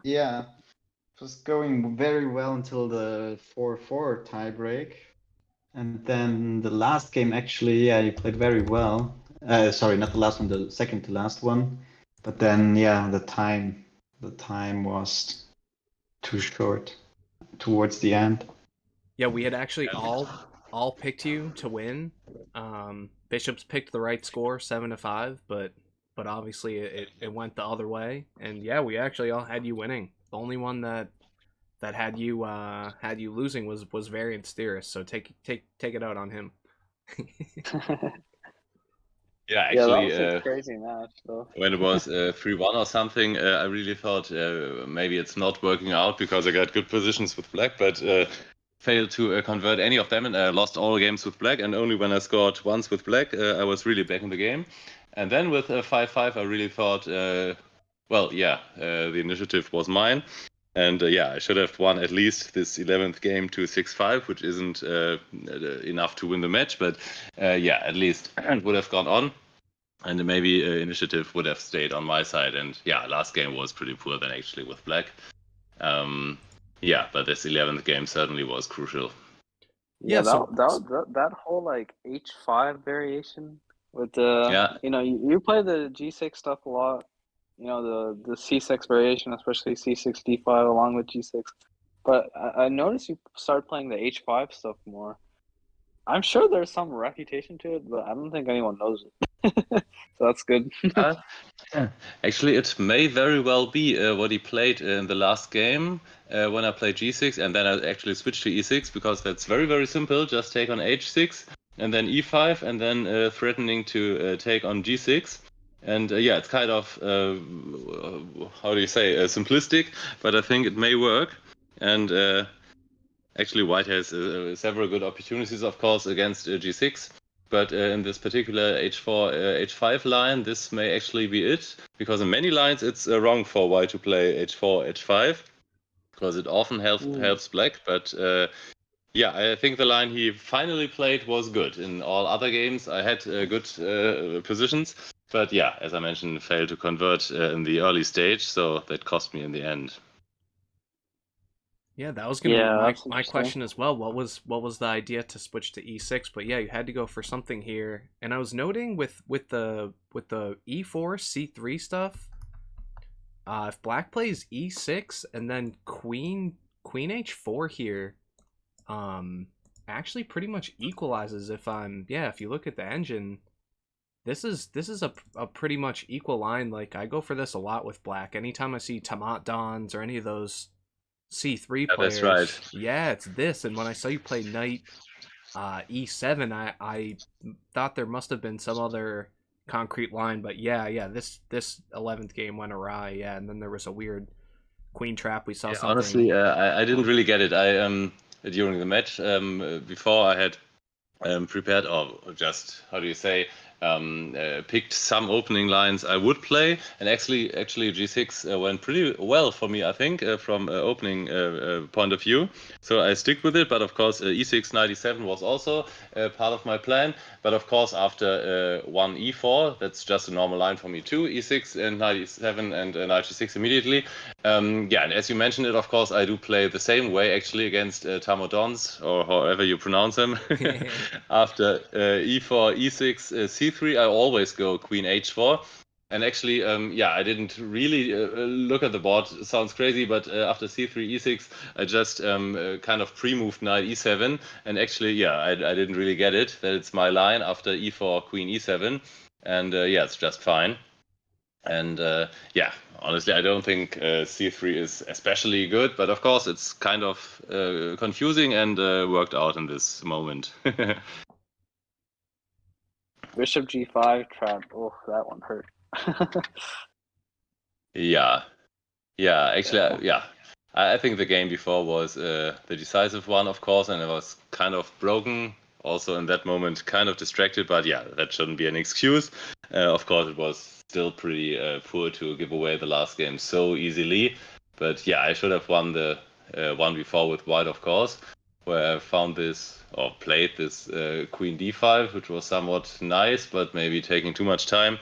yeah, it was going very well until the 4-4 tiebreak, and then the last game actually, yeah, he played very well. Sorry, not the last one, the second to last one. But then, yeah, the time was too short towards the end. Yeah, we had actually all picked you to win. Bishops picked the right score, 7-5, but obviously it went the other way. And yeah, we actually all had you winning. The only one that had you losing was Variants Theorist. So take it out on him. Yeah, Yeah, that actually, was a crazy match, though. when it was 3-1 or something, I really thought maybe it's not working out because I got good positions with black, but failed to convert any of them, and I lost all games with black, and only when I scored once with black, I was really back in the game. And then with 5-5, I really thought, well, yeah, the initiative was mine. And yeah, I should have won at least this 11th game to 6-5, which isn't enough to win the match, but yeah, at least it would have gone on. And maybe initiative would have stayed on my side. And yeah, last game was pretty poor then actually with black. Yeah, but this 11th game certainly was crucial. Yeah, Yeah, so that whole like H5 variation with the Yeah, you play the G6 stuff a lot. The C6 variation, especially C6 D5 along with G6. But I noticed you start playing the H5 stuff more. I'm sure there's some reputation to it, but I don't think anyone knows it. So that's good. uh, actually, it may very well be what he played in the last game when I played G6, and then I actually switched to E6 because that's very, very simple. Just take on H6 and then E5, and then threatening to take on G6. And yeah, it's kind of, how do you say, simplistic, but I think it may work. And actually, White has several good opportunities, of course, against G6. But in this particular H4, H5 line, this may actually be it. Because in many lines, it's wrong for White to play H4, H5. Because it often helps Black. But yeah, I think the line he finally played was good. In all other games, I had good positions. But yeah, as I mentioned, failed to convert in the early stage. So that cost me in the end. yeah, that was gonna be Yeah, my that's my interesting. question as well. What was the idea to switch to E6? But yeah, you had to go for something here. And I was noting with the E4 C3 stuff, if Black plays E6 and then Queen H4 here, actually pretty much equalizes. If you look at the engine, this is a pretty much equal line. Like I go for this a lot with Black. Anytime I see Tamat Dons or any of those C3 Yeah, that's right. players, yeah, it's this. And when I saw you play Knight E7, I thought there must have been some other concrete line, but yeah, this 11th game went awry, yeah, and then there was a weird queen trap. We saw Yeah, something. honestly, I didn't really get it. I during the match before I had prepared or just how do you say picked some opening lines I would play, and actually G6 went pretty well for me, I think, from opening point of view. So I stick with it, but of course E6 97 was also part of my plan. But of course after 1 E4, that's just a normal line for me too. E6 and 97 and 96 immediately. Yeah, and as you mentioned it, of course I do play the same way actually against Tamodons or however you pronounce them. After e4, e6, c3, I always go queen h4. And actually, yeah, I didn't really look at the board. Sounds crazy, but after c3, e6, I just kind of pre-moved knight e7. And actually, yeah, I didn't really get it that it's my line after e4, queen e7. And yeah, it's just fine. And yeah, honestly, I don't think c3 is especially good, but of course, it's kind of confusing and worked out in this moment. Bishop G5 trap. Oh, that one hurt. Yeah, yeah, actually, yeah. I think the game before was the decisive one, of course, and it was kind of broken. Also, in that moment, kind of distracted, but yeah, that shouldn't be an excuse. Of course, it was still pretty poor to give away the last game so easily. But yeah, I should have won the one before with white, of course, where I found this or played this queen d5, which was somewhat nice, but maybe taking too much time.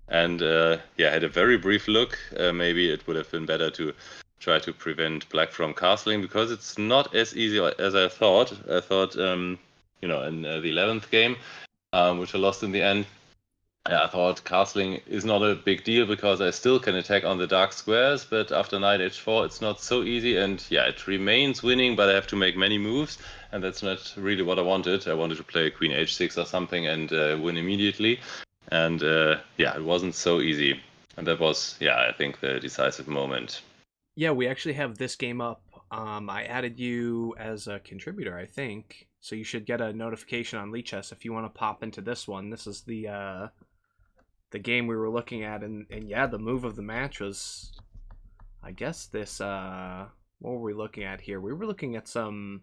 And yeah, I had a very brief look. Maybe it would have been better to try to prevent black from castling because it's not as easy as I thought. I thought, in the 11th game, which I lost in the end, I thought castling is not a big deal because I still can attack on the dark squares, but after knight h4, it's not so easy. And yeah, it remains winning, but I have to make many moves, and that's not really what I wanted. I wanted to play queen h6 or something and win immediately. And yeah, it wasn't so easy. And that was, yeah, I think the decisive moment. Yeah, we actually have this game up. I added you as a contributor, I think, so you should get a notification on Lichess if you want to pop into this one. This is the game we were looking at, and yeah, the move of the match was, I guess this. What were we looking at here? We were looking at some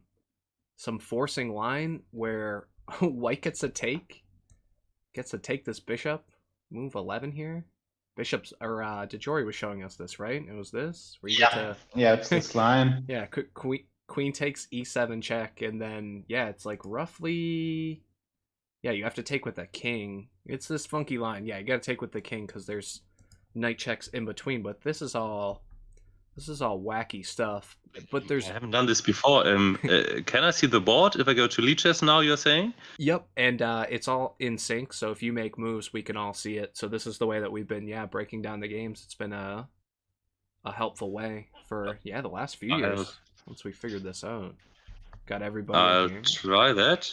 forcing line where White gets to take this bishop, move 11 here. Bishop's or Dejori was showing us this, right? It was this where you get to Yeah, it's this line. yeah, queen takes e7 check, and then yeah, it's like roughly yeah, you have to take with the king. It's this funky line. Yeah, you got to take with the king because there's knight checks in between. But this is all This is all wacky stuff. But there's I haven't done this before. Can I see the board if I go to Lichess now, you're saying? Yep, and it's all in sync, so if you make moves, we can all see it. So this is the way that we've been, breaking down the games. It's been a helpful way for, the last few years, once we figured this out. Got everybody I'll in here. try that.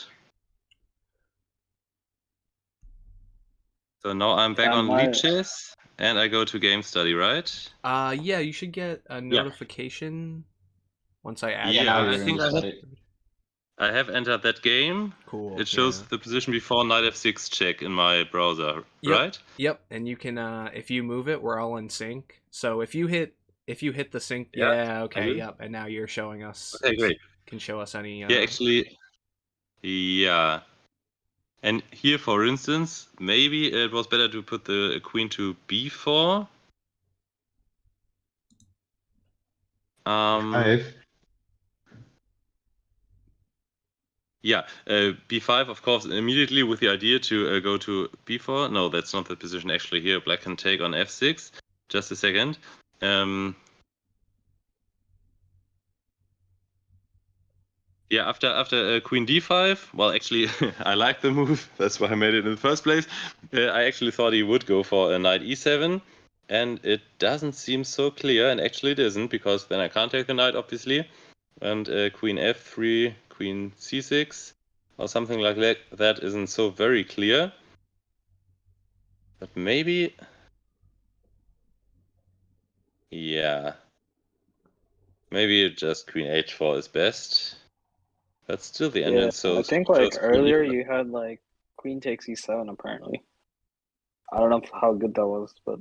So now I'm back on Lichess, and I go to Game Study, right? Yeah, you should get a notification once I add Yeah, now I you're think in study. I have entered that game. Cool. It shows the position before knight f6 check in my browser, right? Yep, and you can if you move it, we're all in sync. So if you hit the sync, okay, yep, and now you're showing us. Okay, great. Can show us any. Yeah, actually, yeah. And here, for instance, maybe it was better to put the queen to b4. Yeah, b5, of course, immediately with the idea to go to b4. No, that's not the position actually here. Black can take on f6. Just a second. Yeah, after queen d5, well, actually, I like the move. That's why I made it in the first place. I actually thought he would go for a knight e7, and it doesn't seem so clear, and actually it isn't, because then I can't take the knight, obviously. And queen f3, queen c6, or something like that isn't so very clear. But maybe... Yeah. Maybe just queen h4 is best. That's still the engine, so I think earlier you had queen takes e7 apparently. I don't know how good that was, but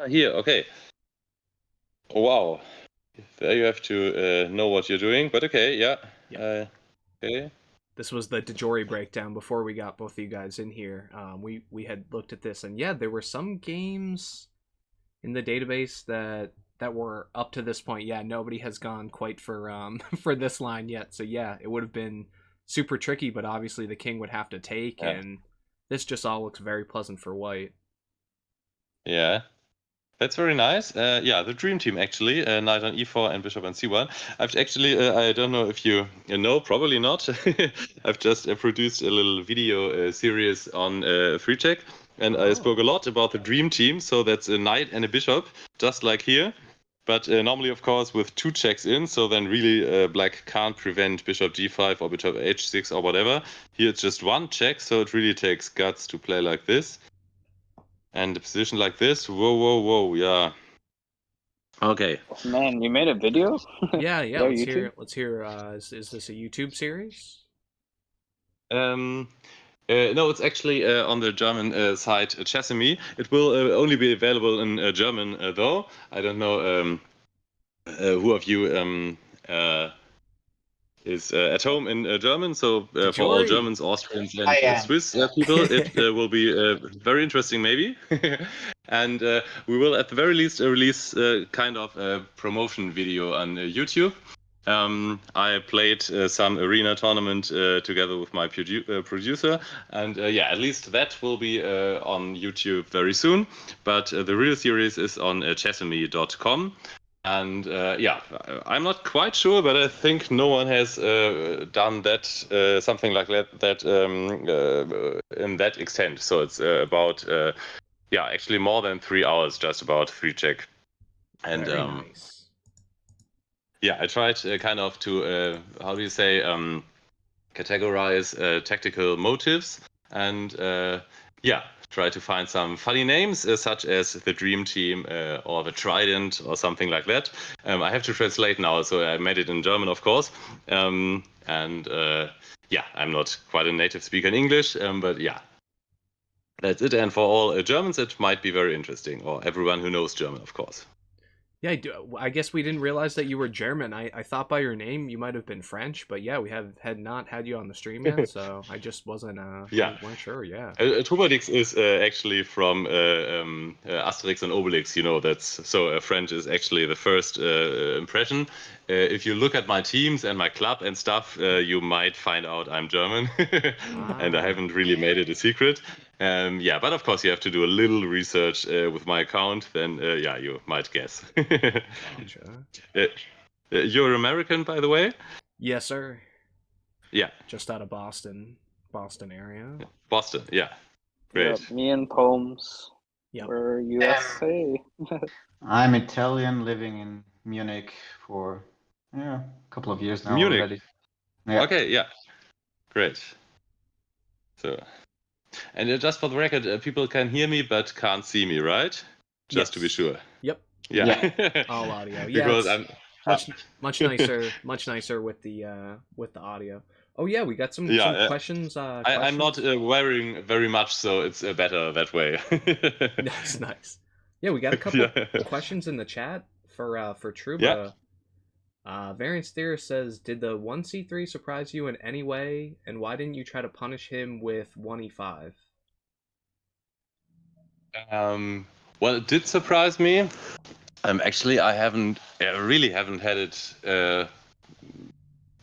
Here, okay. Wow. There you have to know what you're doing, but okay, yeah. Okay. This was the Dejori breakdown before we got both of you guys in here. We had looked at this, and there were some games in the database that were up to this point. Nobody has gone quite for for this line yet. So it would have been super tricky, but obviously the king would have to take, and this just all looks very pleasant for white. Yeah. That's very nice. The dream team actually, knight on e4 and bishop on c1. I've actually, I don't know if you know, probably not. I've just produced a little video series on free check, and I spoke a lot about the dream team. So that's a knight and a bishop, just like here. But normally, of course, with 2 checks in, so then really black can't prevent bishop g5 or bishop h6 or whatever. Here it's just 1 check, so it really takes guts to play like this. And a position like this, whoa, yeah. Okay. Man, you made a video? Yeah, let's hear. Is this a YouTube series? No, it's actually on the German site Chessamy. It will only be available in German, though. I don't know who of you is at home in German. So for all Germans, Austrians, and Swiss people, it will be very interesting, maybe. And we will, at the very least, release kind of a promotion video on YouTube. I played some arena tournament together with my producer, and at least that will be on YouTube very soon. But the real series is on chessamy.com. And I'm not quite sure, but I think no one has done that, something like that in that extent. So it's about, actually more than 3 hours just about free check. And very nice. Yeah, I tried kind of to, how do you say, categorize tactical motives and try to find some funny names such as the Dream Team or the Trident or something like that. I have to translate now, so I made it in German, of course. I'm not quite a native speaker in English, but that's it. And for all Germans, it might be very interesting, or everyone who knows German, of course. Yeah, I guess we didn't realize that you were German. I thought by your name you might have been French, but we had not had you on the stream yet, so I just wasn't weren't sure. Troubadix is actually from Asterix and Obelix. You know, that's so French is actually the first impression. If you look at my teams and my club and stuff, you might find out I'm German, and I haven't really made it a secret. Yeah, but of course you have to do a little research with my account. Then yeah, you might guess. Gotcha. You're American, by the way. Yes, sir. Yeah, Just out of Boston area. Boston. Yeah, great. Yeah, me and Poems Yep. were USA. I'm Italian, living in Munich for a couple of years now Munich. already. Yeah. Okay, yeah, great. So, and just for the record, people can hear me but can't see me, right? Just to be Yes. sure. Yep. Yeah. All audio. Yeah, Because it's much nicer with the audio. Oh yeah, we got some questions. I'm not wearing very much, so it's better that way. Nice. Yeah, we got a couple questions in the chat for Trouba. Variance Theorist says, did the 1c3 surprise you in any way, and why didn't you try to punish him with 1e5? Well, it did surprise me. Actually, I really haven't had it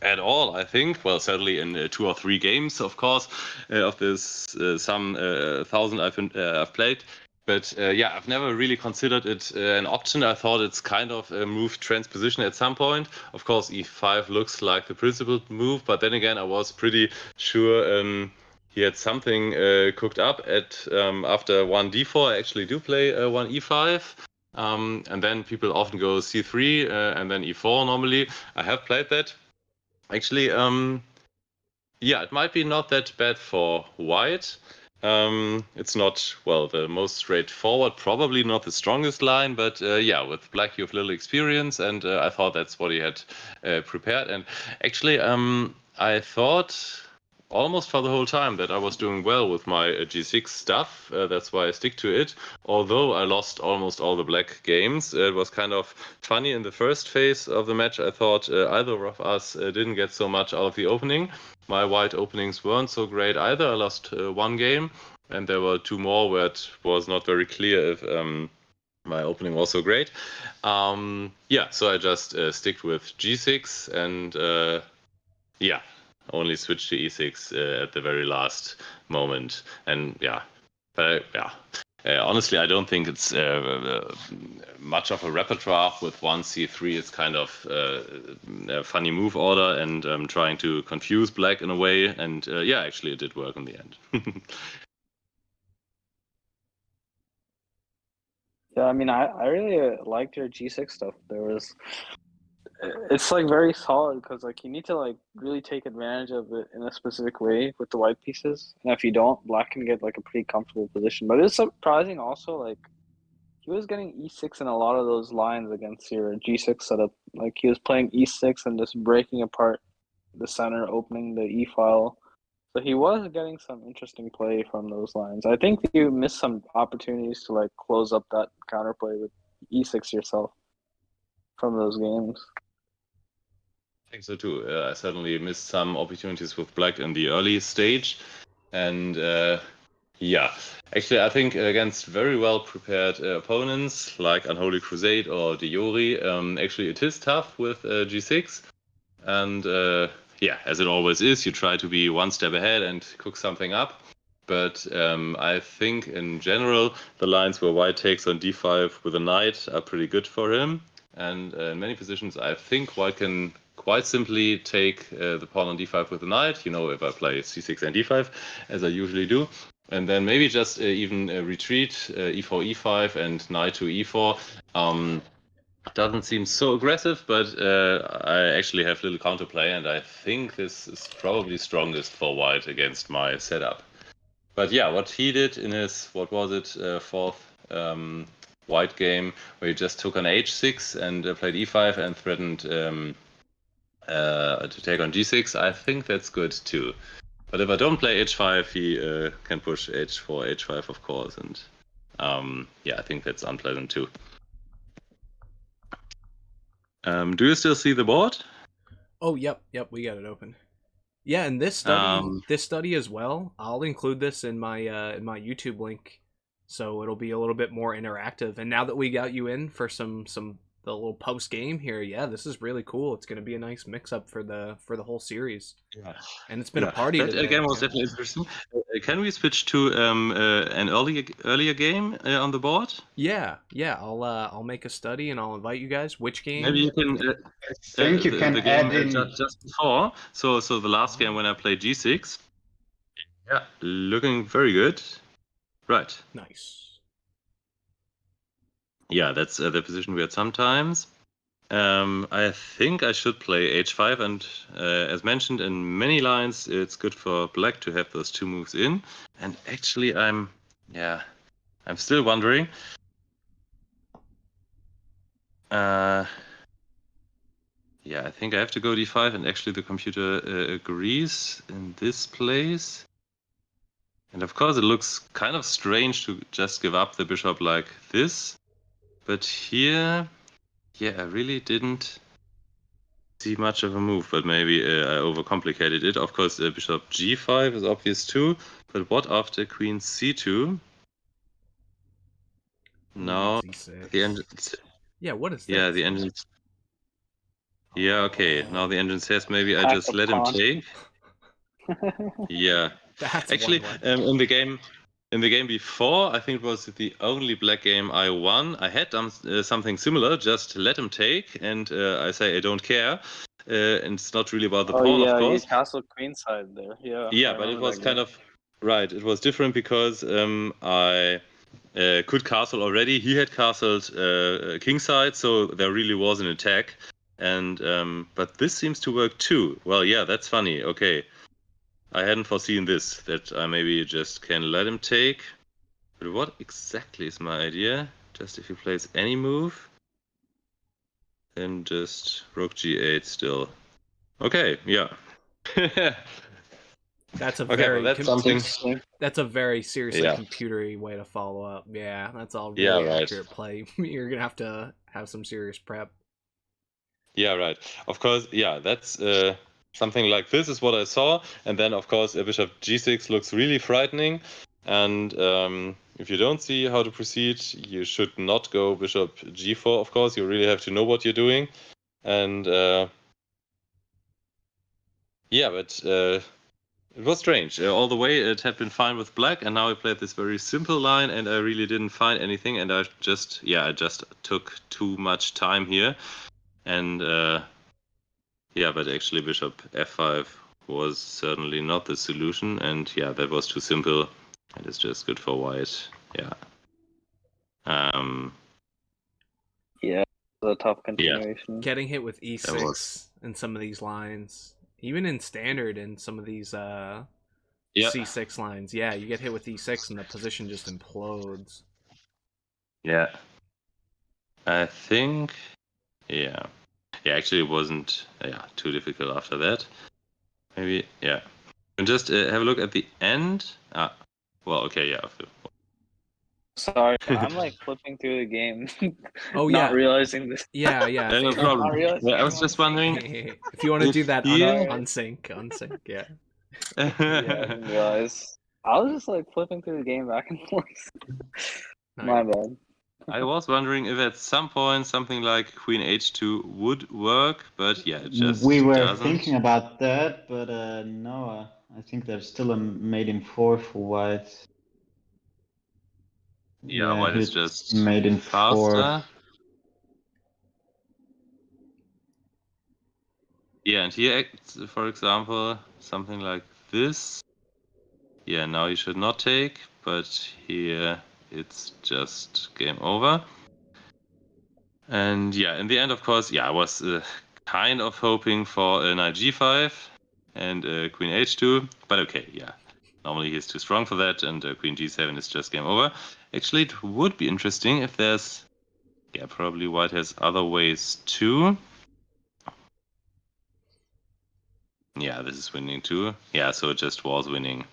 at all, I think. Well, certainly in 2 or 3 games, of course, of this some 1,000 I've played. But yeah, I've never really considered it an option. I thought it's kind of a move transposition at some point. Of course, e5 looks like the principal move, but then again, I was pretty sure he had something cooked up at after 1d4. I actually do play 1e5. And then people often go c3 and then e4 normally. I have played that. Actually, yeah, it might be not that bad for white. It's not, well, the most straightforward, probably not the strongest line, but yeah, with black you have little experience, and I thought that's what he had prepared. And actually, I thought almost for the whole time that I was doing well with my G6 stuff. That's why I stick to it. Although I lost almost all the black games, it was kind of funny in the first phase of the match. I thought either of us didn't get so much out of the opening. My white openings weren't so great either. I lost 1 game, and there were 2 more where it was not very clear if my opening was so great. Yeah, so I just stick with G6 and yeah, only switch to e6 at the very last moment. And yeah, but yeah. Honestly, I don't think it's much of a repertoire with 1c3. It's kind of a funny move order and trying to confuse black in a way. And yeah, actually, it did work in the end. Yeah, I mean, I really liked your G6 stuff. It's like very solid because like you need to like really take advantage of it in a specific way with the white pieces, and if you don't, black can get like a pretty comfortable position. But it's surprising also, like he was getting e6 in a lot of those lines against your g6 setup. Like he was playing e6 and just breaking apart the center, opening the e file. So he was getting some interesting play from those lines. I think you missed some opportunities to like close up that counterplay with e6 yourself from those games. I think so too. I certainly missed some opportunities with black in the early stage. And yeah, actually, I think against very well prepared opponents like Unholy Crusade or Dejori, actually it is tough with G6. And yeah, as it always is, you try to be one step ahead and cook something up. But I think in general, the lines where white takes on d5 with a knight are pretty good for him. And in many positions, I think white can quite simply take the pawn on d5 with a knight. You know, if I play c6 and d5, as I usually do. And then maybe just even retreat e4, e5, and knight to e4. Doesn't seem so aggressive, but I actually have little counterplay, and I think this is probably strongest for white against my setup. But yeah, what he did in his, what was it, fourth white game, where he just took on h6 and played e5 and threatened to take on g6, I think that's good too. But if I don't play h5, he can push h4, h5, of course, and yeah, I think that's unpleasant too. Do you still see the board? Oh, yep, we got it open. Yeah, and this study as well. I'll include this in my YouTube link, so it'll be a little bit more interactive. And now that we got you in for some the little post game here. Yeah, this is really cool. It's gonna be a nice mix up for the whole series. Yeah. And it's been a party That today. game was yeah. definitely interesting. Can we switch to an earlier game on the board? Yeah. I'll make a study and I'll invite you guys. Which game? Maybe you can. I think you can the game add in. just before. So the last game when I played G6. Yeah, looking very good. Right. Nice. Yeah, that's the position we had sometimes. I think I should play h5, and as mentioned in many lines, it's good for black to have those two moves in. And actually, I'm still wondering. Yeah, I think I have to go d5, and actually the computer agrees in this place. And of course, it looks kind of strange to just give up the bishop like this. But here, yeah, I really didn't see much of a move, but maybe I overcomplicated it. Of course, bishop g5 is obvious too, but what after queen c2? Now Z6. the engine. Yeah, what is Yeah, this? the engine. Yeah, okay. Now the engine says maybe I Pack just a let him pawn. take. Yeah. That's Actually, one way. in the game before, I think it was the only black game I won. I had done something similar, just let him take, and I say I don't care. And it's not really about the Oh pawn, yeah, of you course. castle queenside there. Yeah, Yeah, I but it remember was that kind game. of right. It was different because I could castle already. He had castled kingside, so there really was an attack. And but this seems to work too. Well, yeah, that's funny. Okay, I hadn't foreseen this. That I maybe just can let him take. But what exactly is my idea? Just if he plays any move, then just rook g8 still. Okay, yeah. That's a Okay, very well, that's something. Interesting. that's a very seriously Yeah. computery way to follow up. Yeah, that's all Yeah, really right. accurate play. You're gonna have to have some serious prep. Yeah, right. Of course, yeah, that's something like this is what I saw. And then, of course, bishop g6 looks really frightening. And if you don't see how to proceed, you should not go bishop g4, of course. You really have to know what you're doing. And yeah, but it was strange. All the way it had been fine with black, and now I played this very simple line, and I really didn't find anything. And I just took too much time here. And yeah, but actually bishop f5 was certainly not the solution, and yeah, that was too simple, and it's just good for white. Yeah. Yeah, it was a tough continuation. Getting hit with That e6 was- in some of these lines, even in standard in some of these Yeah. c6 lines, yeah, you get hit with e6 and the position just implodes. Yeah. I think. Yeah. Yeah, actually, it wasn't too difficult after that. Maybe, yeah. And just have a look at the end. Well, okay, yeah. Sorry, I'm like flipping through the game. Oh, not yeah. realizing this. Yeah, No if, problem. Not realizing Yeah, I was I'm just on wondering. if you want to If do that, here- unsync, yeah. Yeah, I didn't realize. I was just like flipping through the game back and forth. My bad. I was wondering if at some point something like Queen H2 would work, but yeah, it just We were doesn't. thinking about that, but no, I think there's still a mate in 4 for white. Yeah, white is hit just mate in 4. faster. Yeah, and here, for example, something like this. Yeah, now you should not take, but here it's just game over. And yeah, in the end, of course, yeah, I was kind of hoping for a knight g5 and queen h2, but okay, yeah. Normally he's too strong for that, and queen g7 is just game over. Actually, it would be interesting if there's... Yeah, probably white has other ways too. Yeah, this is winning too. Yeah, so it just was winning.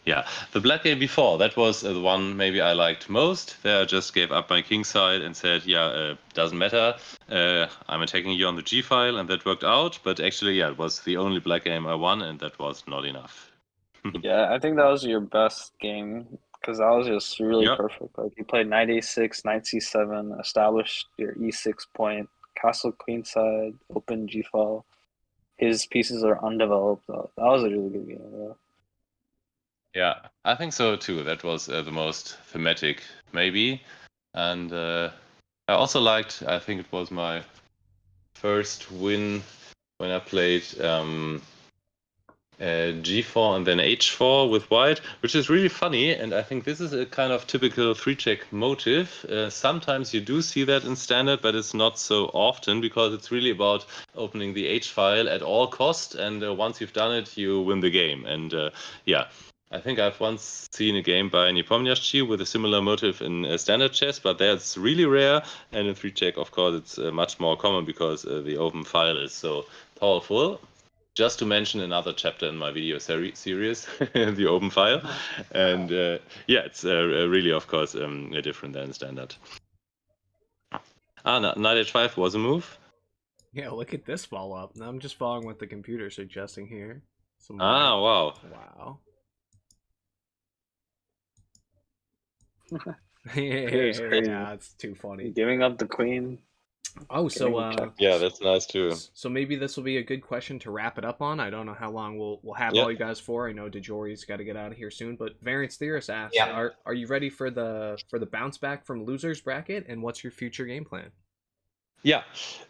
Yeah, the black game before, that was the one maybe I liked most. There I just gave up my king side and said, yeah, doesn't matter. I'm attacking you on the g file, and that worked out. But actually, yeah, it was the only black game I won, and that was not enough. Yeah, I think that was your best game because that was just really Yeah. perfect. Like you played knight a6, knight c7, established your e6 point, castle queenside, open g file. His pieces are undeveloped. That was a really good game. Yeah. Yeah, I think so too. That was the most thematic, maybe. And I also liked, I think it was my first win when I played g4 and then h4 with white, which is really funny. And I think this is a kind of typical 3-check motive. Sometimes you do see that in standard, but it's not so often because it's really about opening the h file at all cost. And once you've done it, you win the game. And yeah. I think I've once seen a game by Nepomniachtchi with a similar motive in standard chess, but that's really rare. And in 3-check, of course, it's much more common because the open file is so powerful. Just to mention another chapter in my video series, the open file. And yeah, it's really, of course, different than standard. Knight h5 was a move. Yeah, look at this follow-up. Now I'm just following what the computer's suggesting here. Wow. Wow. It's crazy. Yeah, it's too funny. Giving up the queen. Oh, Getting so checked. Yeah, that's nice too. So maybe this will be a good question to wrap it up on. I don't know how long we'll have Yeah. all you guys for. I know Dejori's got to get out of here soon, but Variants Theorist asks, Yeah. are you ready for the bounce back from losers bracket, and what's your future game plan? Yeah.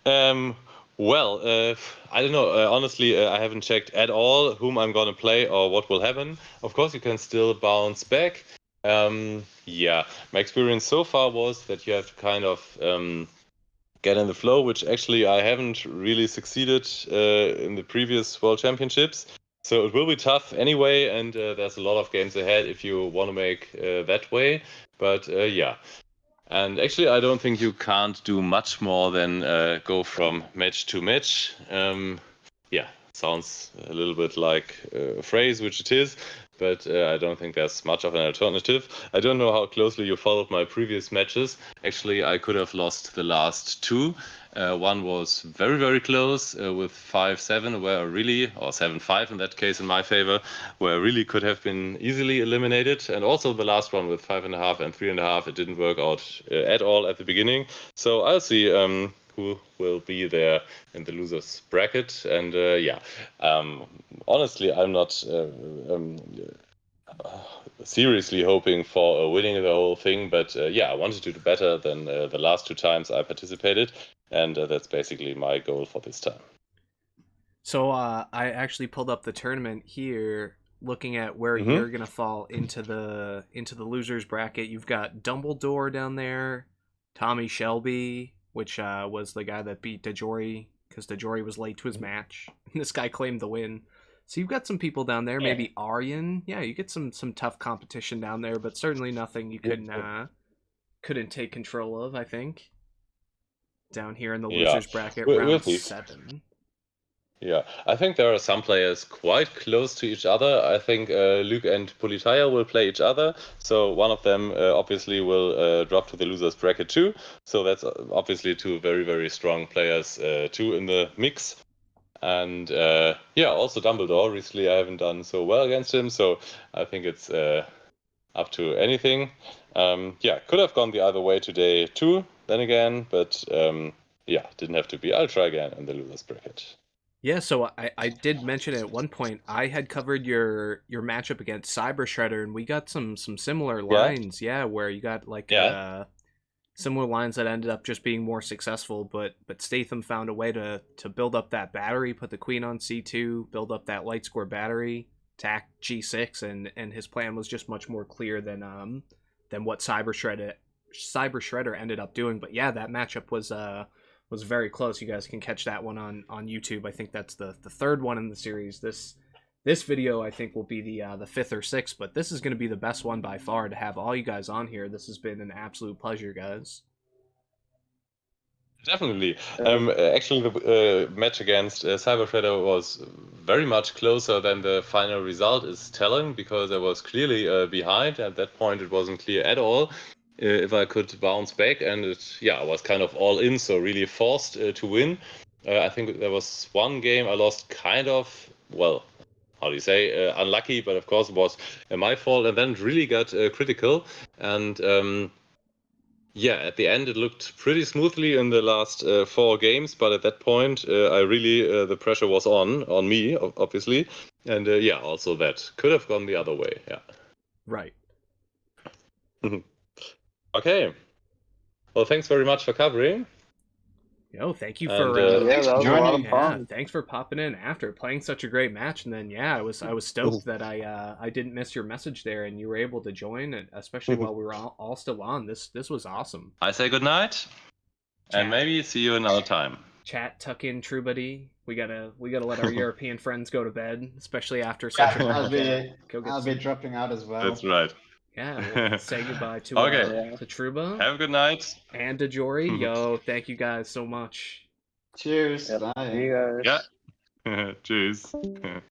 Well, I don't know. Honestly, I haven't checked at all whom I'm gonna play or what will happen. Of course, you can still bounce back. Yeah, my experience so far was that you have to kind of get in the flow, which actually I haven't really succeeded in the previous World Championships. So it will be tough anyway, and there's a lot of games ahead if you want to make that way. But yeah. And actually, I don't think you can't do much more than go from match to match. Yeah, sounds a little bit like a phrase, which it is, but I don't think there's much of an alternative. I don't know how closely you followed my previous matches. Actually, I could have lost the last two. One was very, very close with 5-7, where I really, or 7-5 in that case in my favor, where I really could have been easily eliminated. And also the last one with 5.5 and 3.5, it didn't work out at all at the beginning. So I'll see who will be there in the losers bracket. And yeah, honestly, I'm not seriously hoping for winning the whole thing, but yeah, I wanted to do better than the last two times I participated, and that's basically my goal for this time. So I actually pulled up the tournament here, looking at where you're gonna fall into the losers bracket. You've got Dumbledore down there, Tommy Shelby, which was the guy that beat Dejori because Dejori was late to his match. This guy claimed the win. So you've got some people down there. Yeah. Maybe Aryan. Yeah, you get some tough competition down there, but certainly nothing you couldn't take control of. I think down here in the losers bracket, round 7. Yeah, I think there are some players quite close to each other. I think Luke and Politaya will play each other. So one of them obviously will drop to the losers bracket too. So that's obviously two very, very strong players too in the mix. And yeah, also Dumbledore. Recently I haven't done so well against him. So I think it's up to anything. Yeah, could have gone the other way today too, then again. But yeah, didn't have to be. I'll try again in the losers bracket. Yeah, so I did mention at one point I had covered your matchup against Cyber Shredder, and we got some similar lines. Yeah, where you got like similar lines that ended up just being more successful. But Statham found a way to build up that battery, put the queen on c2, build up that light square battery, attack g6, and his plan was just much more clear than what Cyber Shredder ended up doing. But yeah, that matchup was very close. You guys can catch that one on YouTube. I think that's the third one in the series. This video I think will be the 5th or 6th, but this is going to be the best one by far to have all you guys on here. This has been an absolute pleasure, guys. Definitely. Actually, the match against Cyber Shredder was very much closer than the final result is telling, because I was clearly behind. At that point, it wasn't clear at all if I could bounce back, and I was kind of all in, so really forced to win. I think there was one game I lost kind of, well, how do you say, unlucky, but of course it was my fault. And then it really got critical. And yeah, at the end it looked pretty smoothly in the last 4 games, but at that point I really the pressure was on me, obviously, and yeah, also that could have gone the other way. Yeah. Right. Okay. Well, thanks very much for covering. Yo, thank you And, for Yeah, Thanks that for was a lot joining. of yeah, fun. thanks for popping in after playing such a great match, and then yeah, I was stoked that I didn't miss your message there, and you were able to join, especially while we were all still on. This was awesome. I say good night, Chat. and maybe see you another time. Chat, tuck in, Troubadix. We gotta let our European friends go to bed, especially after such a I'll match. I'll be dropping out as well. That's right. Yeah, we'll say goodbye to Okay. to Trouba Have a good night. and Dejori. Yo, thank you guys so much. Cheers. Yep. Bye. See you guys. Yeah. Tschüss.